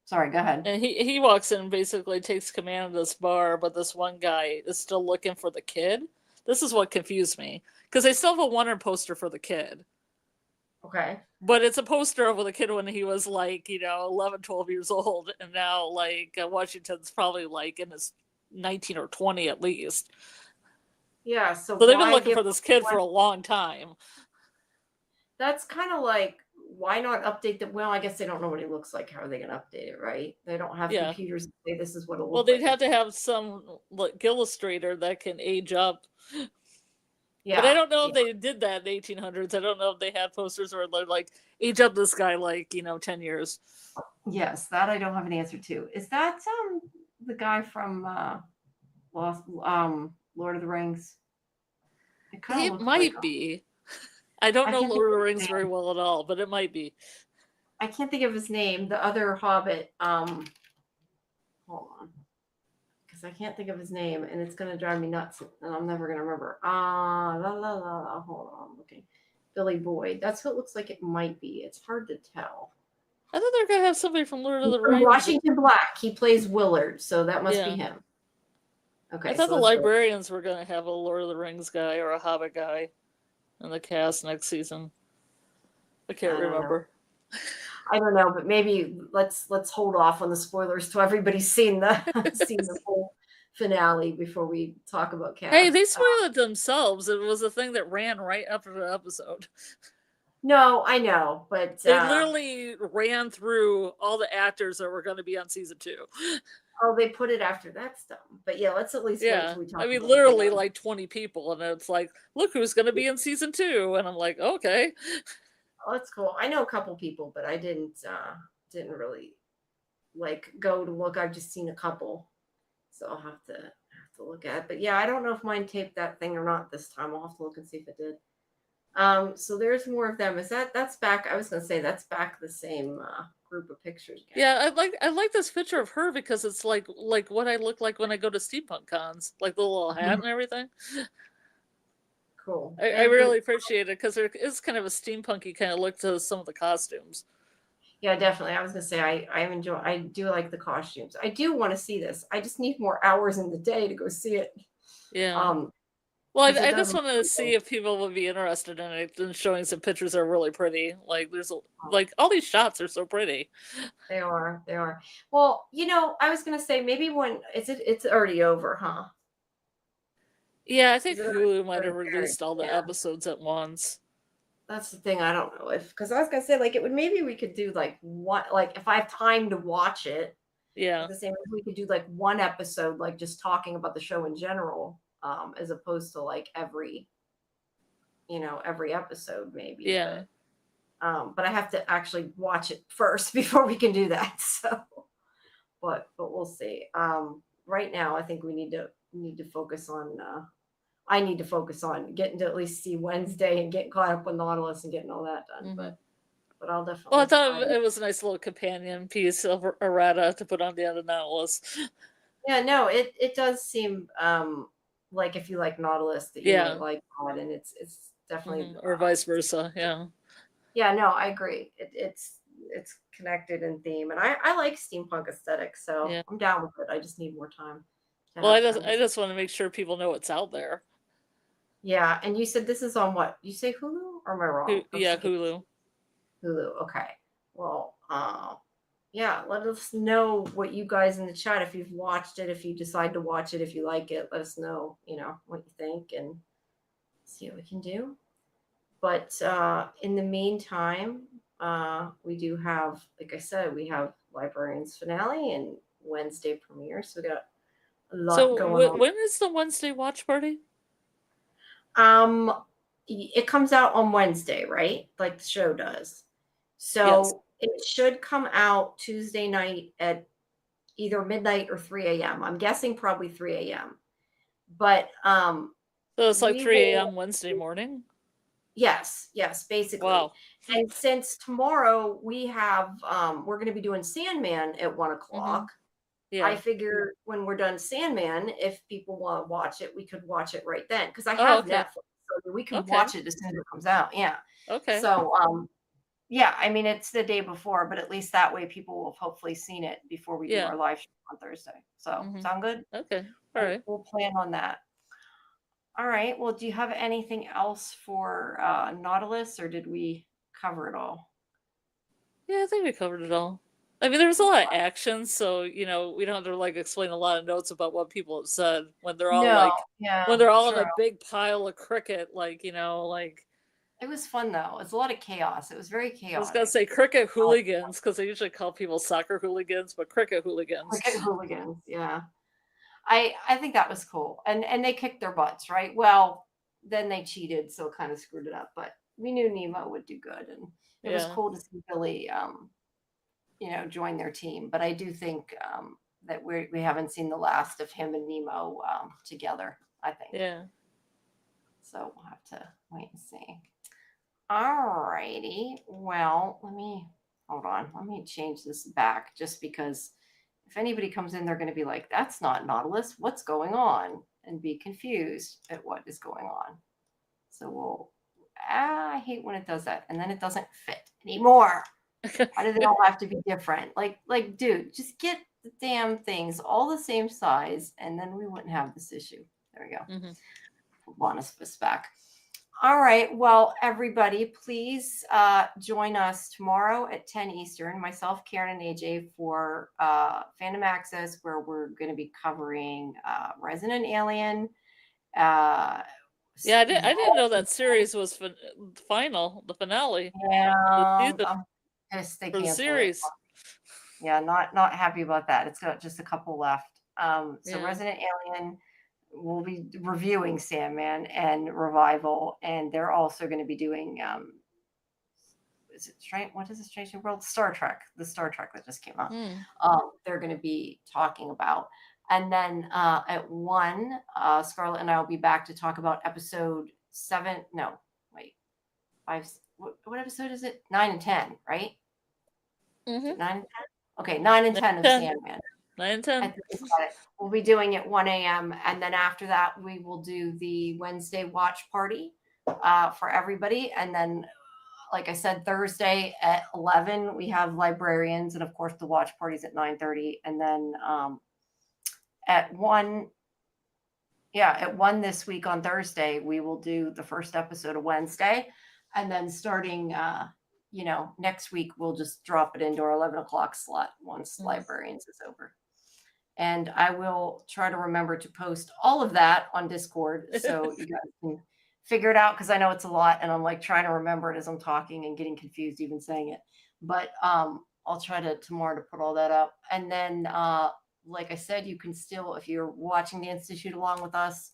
Sorry, go ahead. And he walks in and basically takes command of this bar, but this one guy is still looking for the kid. This is what confused me. Because they still have a wanted poster for the kid. Okay. But it's a poster of the kid when he was 11, 12 years old. And now Washington's probably in his 19 or 20 at least. Yeah. So they've been looking for this kid for a long time. That's kind of like, why not update them? Well, I guess they don't know what he looks like. How are they going to update it, right? They don't have computers to say this is what it looks like. Well, they'd have to have some illustrator that can age up. Yeah. But I don't know if they did that in the 1800s. I don't know if they had posters where they're age up this guy 10 years. Yes, that I don't have an answer to. Is that the guy from Lord of the Rings? It might be. I don't know Lord of the Rings very well at all, but it might be. I can't think of his name. The other Hobbit. Hold on, because I can't think of his name, and it's going to drive me nuts, and I'm never going to remember. Hold on, I'm looking. Billy Boyd. That's what it looks like it might be. It's hard to tell. I thought they're going to have somebody from Lord of the Rings. Washington Black. He plays Willard, so that must be him. Okay. I thought the Librarians were going to have a Lord of the Rings guy or a Hobbit guy in the cast next season. I can't remember. I don't know, but maybe let's hold off on the spoilers till everybody's seen the full finale before we talk about cast. Hey, they spoiled it themselves. It was a thing that ran right after the episode. No, I know, but they literally ran through all the actors that were going to be on season 2. Oh, they put it after. That's dumb. But yeah, let's at least wait till we talk. I mean, literally 20 people, and it's look who's going to be in season 2, and I'm like, okay. Oh, that's cool. I know a couple people, but I didn't really go to look. I've just seen a couple, so I'll have to look at it. But yeah, I don't know if mine taped that thing or not this time. I'll have to look and see if it did. So there's more of them. That's back? I was gonna say that's back the same group of pictures again. Yeah, I like this picture of her because it's like what I look like when I go to steampunk cons, the little hat and everything. Cool. I really appreciate it because there is kind of a steampunky kind of look to some of the costumes. Yeah, definitely. I was gonna say I do like the costumes. I do want to see this. I just need more hours in the day to go see it. Yeah. Well, I just want to see if people would be interested in it and showing some pictures that are really pretty. There's all these shots are so pretty. They are. Well, I was gonna say maybe when it's already over, huh? Yeah, I think Hulu might have released all the episodes at once. That's the thing. I don't know because I was gonna say maybe we could do one if I have time to watch it. Yeah. The same as we could do one episode just talking about the show in general, as opposed to every episode maybe. Yeah. But I have to actually watch it first before we can do that. So, but we'll see. Right now, I think we need to focus on. I need to focus on getting to at least see Wednesday and getting caught up with Nautilus and getting all that done. Mm-hmm. But but I'll definitely. Well, I thought it was a nice little companion piece of errata to put on the end of Nautilus. Yeah, no, it does seem like if you like Nautilus that you might like God, and it's definitely or vice versa. Yeah. Yeah, no, I agree. It's connected in theme, and I like steampunk aesthetic, so I'm down with it. I just need more time. Well, I just want to make sure people know it's out there. Yeah, and you said this is on what? You say Hulu, or am I wrong? Yeah, Hulu. Hulu. Okay. Well, yeah, let us know what you guys in the chat, if you've watched it, if you decide to watch it, if you like it, let us know, what you think, and see what we can do. But in the meantime, we do have, like I said, we have Librarians finale and Wednesday premiere, so we got a lot going on. When is the Wednesday watch party? It comes out on Wednesday, right? Like the show does. So it should come out Tuesday night at either midnight or 3 a.m. I'm guessing probably 3 a.m. But so it's like 3 a.m. Wednesday morning? Yes, basically. Wow. And since tomorrow we have we're going to be doing Sandman at 1 o'clock. Yeah. I figure when we're done Sandman, if people want to watch it, we could watch it right then, because I have Netflix, so we can watch it as soon as it comes out. Yeah. Okay. So yeah, I mean, it's the day before, but at least that way people will have hopefully seen it before we do our live stream on Thursday. So sound good? Okay. All right. We'll plan on that. All right. Well, do you have anything else for Nautilus, or did we cover it all? Yeah, I think we covered it all. I mean, there was a lot of action, so we don't have to explain a lot of notes about what people have said when they're all when they're all in a big pile of cricket, It was fun though. It's a lot of chaos. It was very chaotic. I was gonna say cricket hooligans, because they usually call people soccer hooligans, but cricket hooligans. Cricket hooligans, yeah. I think that was cool, and they kicked their butts, right? Well, then they cheated, so kind of screwed it up. But we knew Nemo would do good, and it was cool to see Billy, join their team. But I do think that we haven't seen the last of him and Nemo together, I think. Yeah. So we'll have to wait and see. All righty. Well, hold on. Let me change this back, just because if anybody comes in, they're going to be like, that's not Nautilus. What's going on? And be confused at what is going on. So I hate when it does that. And then it doesn't fit anymore. Why do they all have to be different? Like, dude, just get the damn things all the same size, and then we wouldn't have this issue. There we go. Want us back. All right. Well, everybody, please join us tomorrow at 10 Eastern, myself, Karen, and AJ, for Fandom Access, where we're going to be covering Resident Alien. Yeah, I didn't know that series was the finale. Yeah, I'm pissed they canceled the series. Yeah, not happy about that. It's got just a couple left. So Resident Alien, we'll be reviewing Sandman and Revival, and they're also going to be doing what is it, Strange New World? Star Trek, the Star Trek that just came out. They're going to be talking about. And then at 1, Scarlet and I will be back to talk about episode 7. No, wait, 5. What episode is it? 9 and 10, right? 9 and 10? Okay, 9 and 10 of Sandman. 9 and 10. We'll be doing at 1 a.m. And then after that, we will do the Wednesday watch party for everybody. And then, like I said, Thursday at 11, we have Librarians. And of course, the watch party's at 9:30. And then at 1 this week on Thursday, we will do the first episode of Wednesday. And then starting, next week, we'll just drop it into our 11 o'clock slot once Librarians is over. And I will try to remember to post all of that on Discord so you guys can figure it out, because I know it's a lot, and I'm trying to remember it as I'm talking and getting confused even saying it. But I'll try to tomorrow to put all that up. And then, like I said, you can still, if you're watching the Institute along with us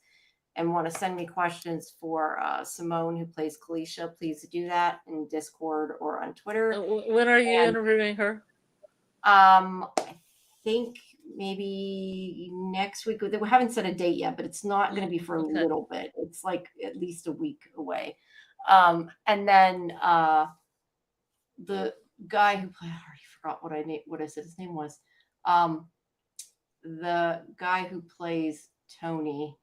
and want to send me questions for Simone, who plays Kalisha, please do that in Discord or on Twitter. When are you interviewing her? I think maybe next week. We haven't set a date yet, but it's not going to be for a little bit. It's at least a week away. And then the guy who played, I already forgot what I said his name was. The guy who plays Tony,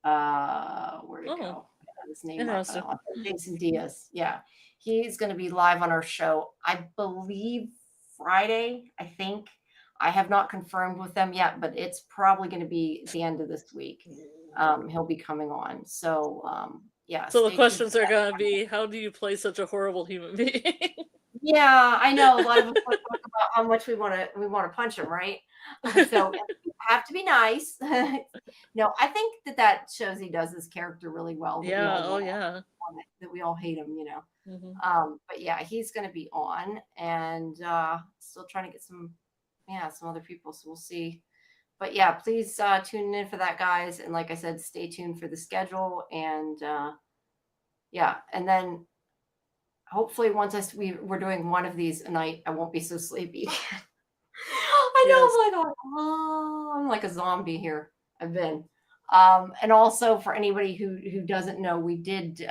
where'd it go? I had his name up. Interesting. Jason Diaz. Yeah. He's going to be live on our show, I believe Friday, I think. I have not confirmed with them yet, but it's probably going to be the end of this week. He'll be coming on. So, yeah. So the questions are going to be, how do you play such a horrible human being? Yeah, I know. A lot of us talk about how much we want to punch him, right? So you have to be nice. No, I think that shows he does his character really well. Yeah. Oh, yeah. That we all hate him, Mm-hmm. But yeah, he's going to be on, and still trying to get some other people. So we'll see. But yeah, please tune in for that, guys. And like I said, stay tuned for the schedule. And yeah, and then hopefully once we're doing one of these a night, I won't be so sleepy. I know. Yes. I'm like a zombie here. I've been. And also for anybody who doesn't know, we did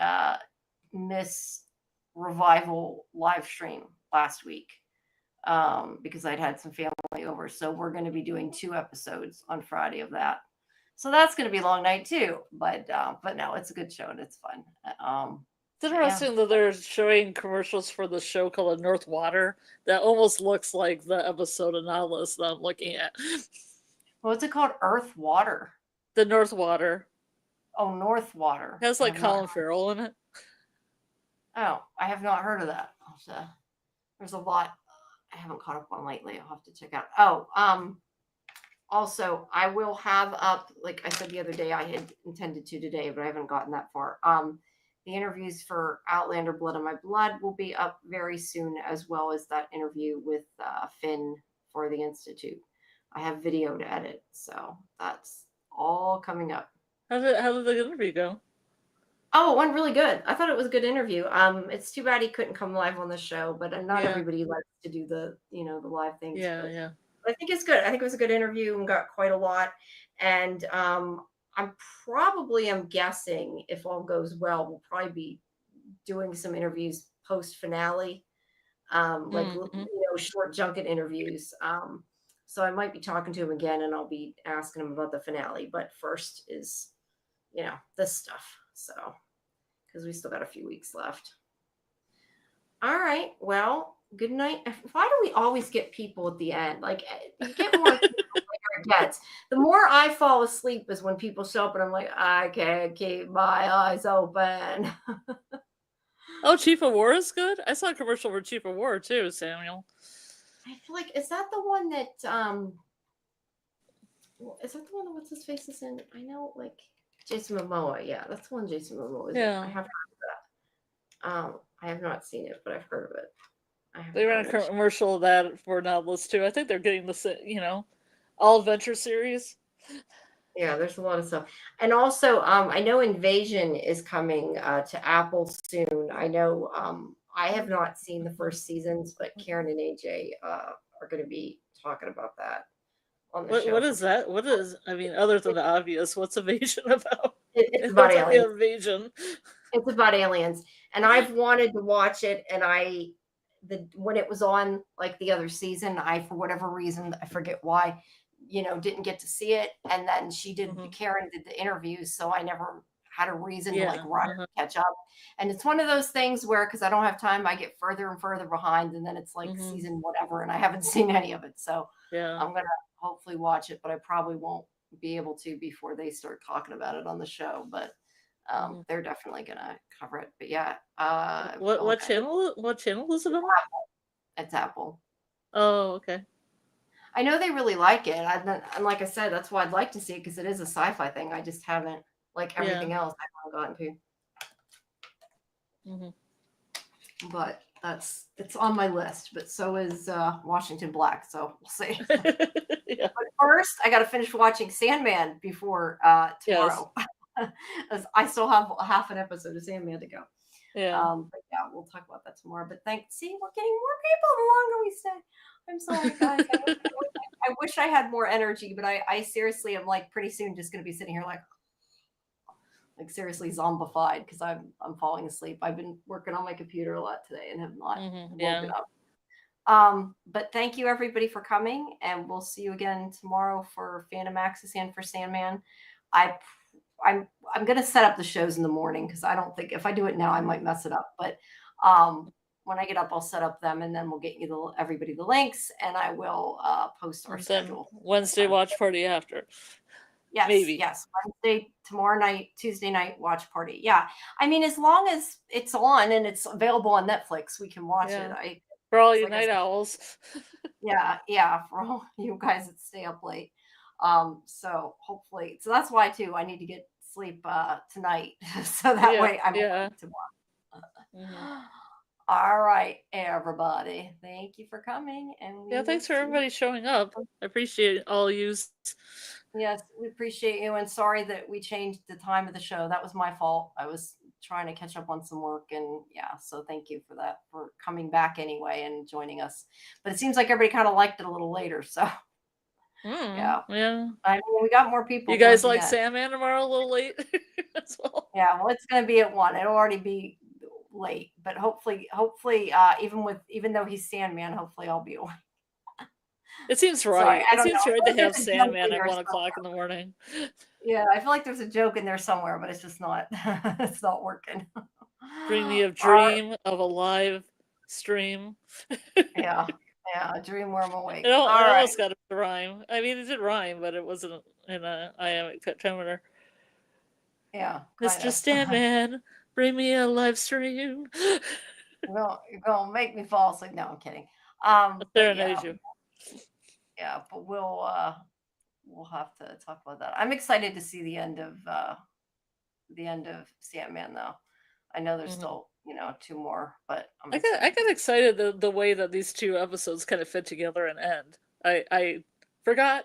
miss Revival live stream last week because I'd had some family over. So we're going to be doing 2 episodes on Friday of that. So that's going to be a long night too. But no, it's a good show and it's fun. It's interesting that they're showing commercials for the show called North Water that almost looks like the episode of Nautilus that I'm looking at. What's it called? Earth Water. The North Water. Oh, North Water. It has like Colin Farrell in it. Oh, I have not heard of that. There's a lot I haven't caught up on lately. I'll have to check out. Oh, also, I will have up, like I said the other day, I had intended to today, but I haven't gotten that far. The interviews for Outlander Blood on My Blood will be up very soon, as well as that interview with Finn for the Institute. I have video to edit, so that's all coming up. How did the interview go? Oh, it went really good. I thought it was a good interview. It's too bad he couldn't come live on the show, but not everybody likes to do the the live things. Yeah. I think it's good. I think it was a good interview and got quite a lot. And I'm guessing if all goes well, we'll probably be doing some interviews post finale, short junket interviews. So I might be talking to him again, and I'll be asking him about the finale. But first is, this stuff. So, because we still got a few weeks left. All right. Well, good night. Why do we always get people at the end? Like, you get more people the later it gets. The more I fall asleep is when people show up and I'm like, I can't keep my eyes open. Oh, Chief of War is good? I saw a commercial for Chief of War too, Samuel. I feel like, is that the one that, what's his face is in? I know, like, Jason Momoa. Yeah, that's the one Jason Momoa is in. I have heard of that. I have not seen it, but I've heard of it. They ran a commercial of that for Nautilus too. I think they're getting the, all adventure series. Yeah, there's a lot of stuff. And also, I know Invasion is coming to Apple soon. I know I have not seen the first seasons, but Karen and AJ are going to be talking about that on the show. What is that? What is, other than the obvious, what's Invasion about? It's about aliens. Invasion. It's about aliens. And I've wanted to watch it, and when it was on, like, the other season, I, for whatever reason, I forget why, didn't get to see it. And then Karen did the interviews, so I never had a reason to run or catch up. And it's one of those things where, because I don't have time, I get further and further behind, and then it's like season whatever, and I haven't seen any of it. So I'm going to hopefully watch it, but I probably won't be able to before they start talking about it on the show. But they're definitely going to cover it. But yeah. What channel is it on? It's Apple. Oh, okay. I know they really like it. And like I said, that's why I'd like to see it, because it is a sci-fi thing. I just haven't, like everything else, I haven't gotten to. But it's on my list. But so is Washington Black. So we'll see. But first, I got to finish watching Sandman before tomorrow. Yes. I still have half an episode of Sandman to go. Yeah. But yeah, we'll talk about that tomorrow. But see, we're getting more people the longer we stay. I'm sorry, guys. I wish I had more energy, but I seriously am, like, pretty soon just going to be sitting here like, like seriously zombified because I'm falling asleep. I've been working on my computer a lot today and have not woken up. But thank you everybody for coming, and we'll see you again tomorrow for Fandom Access and for Sandman. I'm gonna set up the shows in the morning because I don't think if I do it now I might mess it up. But when I get up, I'll set up them, and then we'll get you everybody the links, and I will post our schedule. Wednesday watch party after. Yes, maybe. Yes, Wednesday, tomorrow night, Tuesday night watch party. Yeah, I mean, as long as it's on and it's available on Netflix, we can watch it. For all you night owls. yeah, for all you guys that stay up late. So hopefully, so that's why too I need to get sleep tonight, so that way I'm awake tomorrow. All right, everybody, thank you for coming, and thanks for everybody showing up. I appreciate all you. Yes, we appreciate you, and sorry that we changed the time of the show. That was my fault. I was trying to catch up on some work, and so thank you for that, for coming back anyway and joining us. But it seems like everybody kind of liked it a little later, so yeah. I mean, we got more people. You guys like Sandman tomorrow a little late as well? Yeah, well, it's going to be at 1. It'll already be late, but hopefully, even though he's Sandman, hopefully I'll be awake. It seems right. It seems right to have Sandman at 1 o'clock in the morning. Yeah, I feel like there's a joke in there somewhere, but it's just not. It's not working. Bring me a dream of a live stream. Yeah, a dream where I'm awake. It almost got a rhyme. I mean, it did rhyme, but it wasn't in a iambic pentameter. Yeah, Mr. Sandman, bring me a live stream. You're gonna make me fall asleep. No, I'm kidding. Serenade you. Yeah, but we'll have to talk about that. I'm excited to see the end of Sandman, though. I know there's still 2 more, but I got excited the way that these 2 episodes kind of fit together and end. I forgot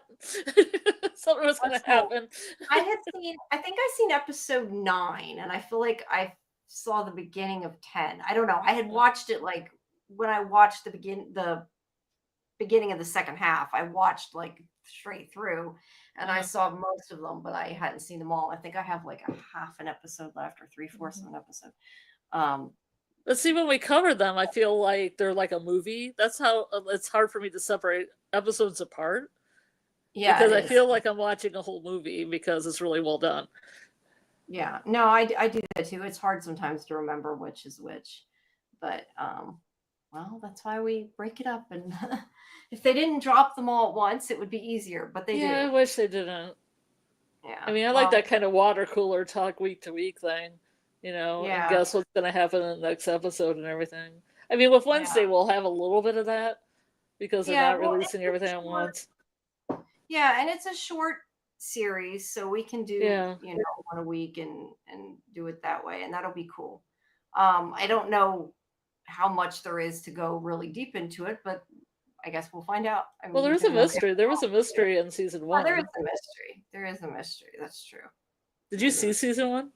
something was going to happen. I think I seen episode 9, and I feel like I saw the beginning of 10. I don't know. I had watched it like when I watched the beginning of the second half. I watched like straight through, and I saw most of them, but I hadn't seen them all. I think I have like a half an episode left, or 3/4 of an episode. But see, when we covered them, I feel like they're like a movie. That's how it's hard for me to separate episodes apart. Yeah, because I feel like I'm watching a whole movie because it's really well done. Yeah, no, I do that too. It's hard sometimes to remember which is which, but well, that's why we break it up. And if they didn't drop them all at once, it would be easier, but they do. I wish they didn't. Yeah. I mean, I like that kind of water cooler talk week to week thing, and guess what's going to happen in the next episode and everything. I mean, with Wednesday, we'll have a little bit of that because they're not releasing everything at once. Yeah, and it's a short series, so we can do, 1 a week and do it that way, and that'll be cool. I don't know how much there is to go really deep into it, but I guess we'll find out. I mean, well, there is a mystery. There was a mystery in season 1. There is a mystery. There is a mystery. That's true. Did you see season 1?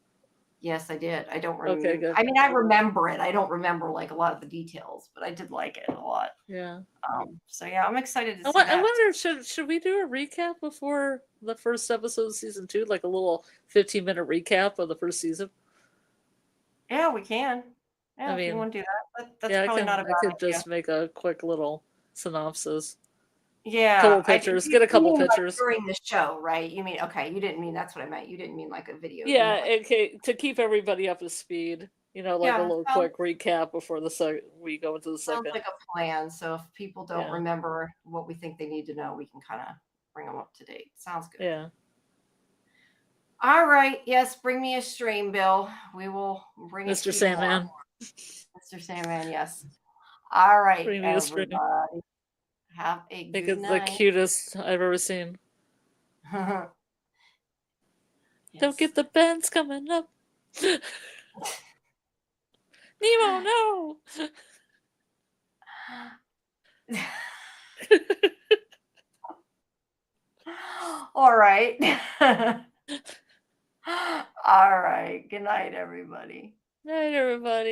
Yes, I did. I don't remember. Okay, good. I mean, I remember it. I don't remember like a lot of the details, but I did like it a lot. Yeah. So yeah, I'm excited to see that. I wonder, should we do a recap before the first episode of season 2, like a little 15-minute recap of the first season? Yeah, we can. Yeah, if you want to do that. That's probably not a bad idea. I could just make a quick little synopsis. Yeah. Couple pictures. Get a couple pictures. Like during the show, right? You mean, okay, you didn't mean, that's what I meant. You didn't mean like a video. Yeah, okay, to keep everybody up to speed. A little quick recap before we go into the second. Sounds like a plan. So if people don't remember what we think they need to know, we can kind of bring them up to date. Sounds good. Yeah. All right. Yes, bring me a stream, Bill. We will bring Mr. Sandman. Mr. Sandman, yes. All right, bring me a stream. Have a good night. I think it's the cutest I've ever seen. Yes. Don't get the bends coming up. Nemo, no. All right. All right. Good night, everybody. Night, everybody.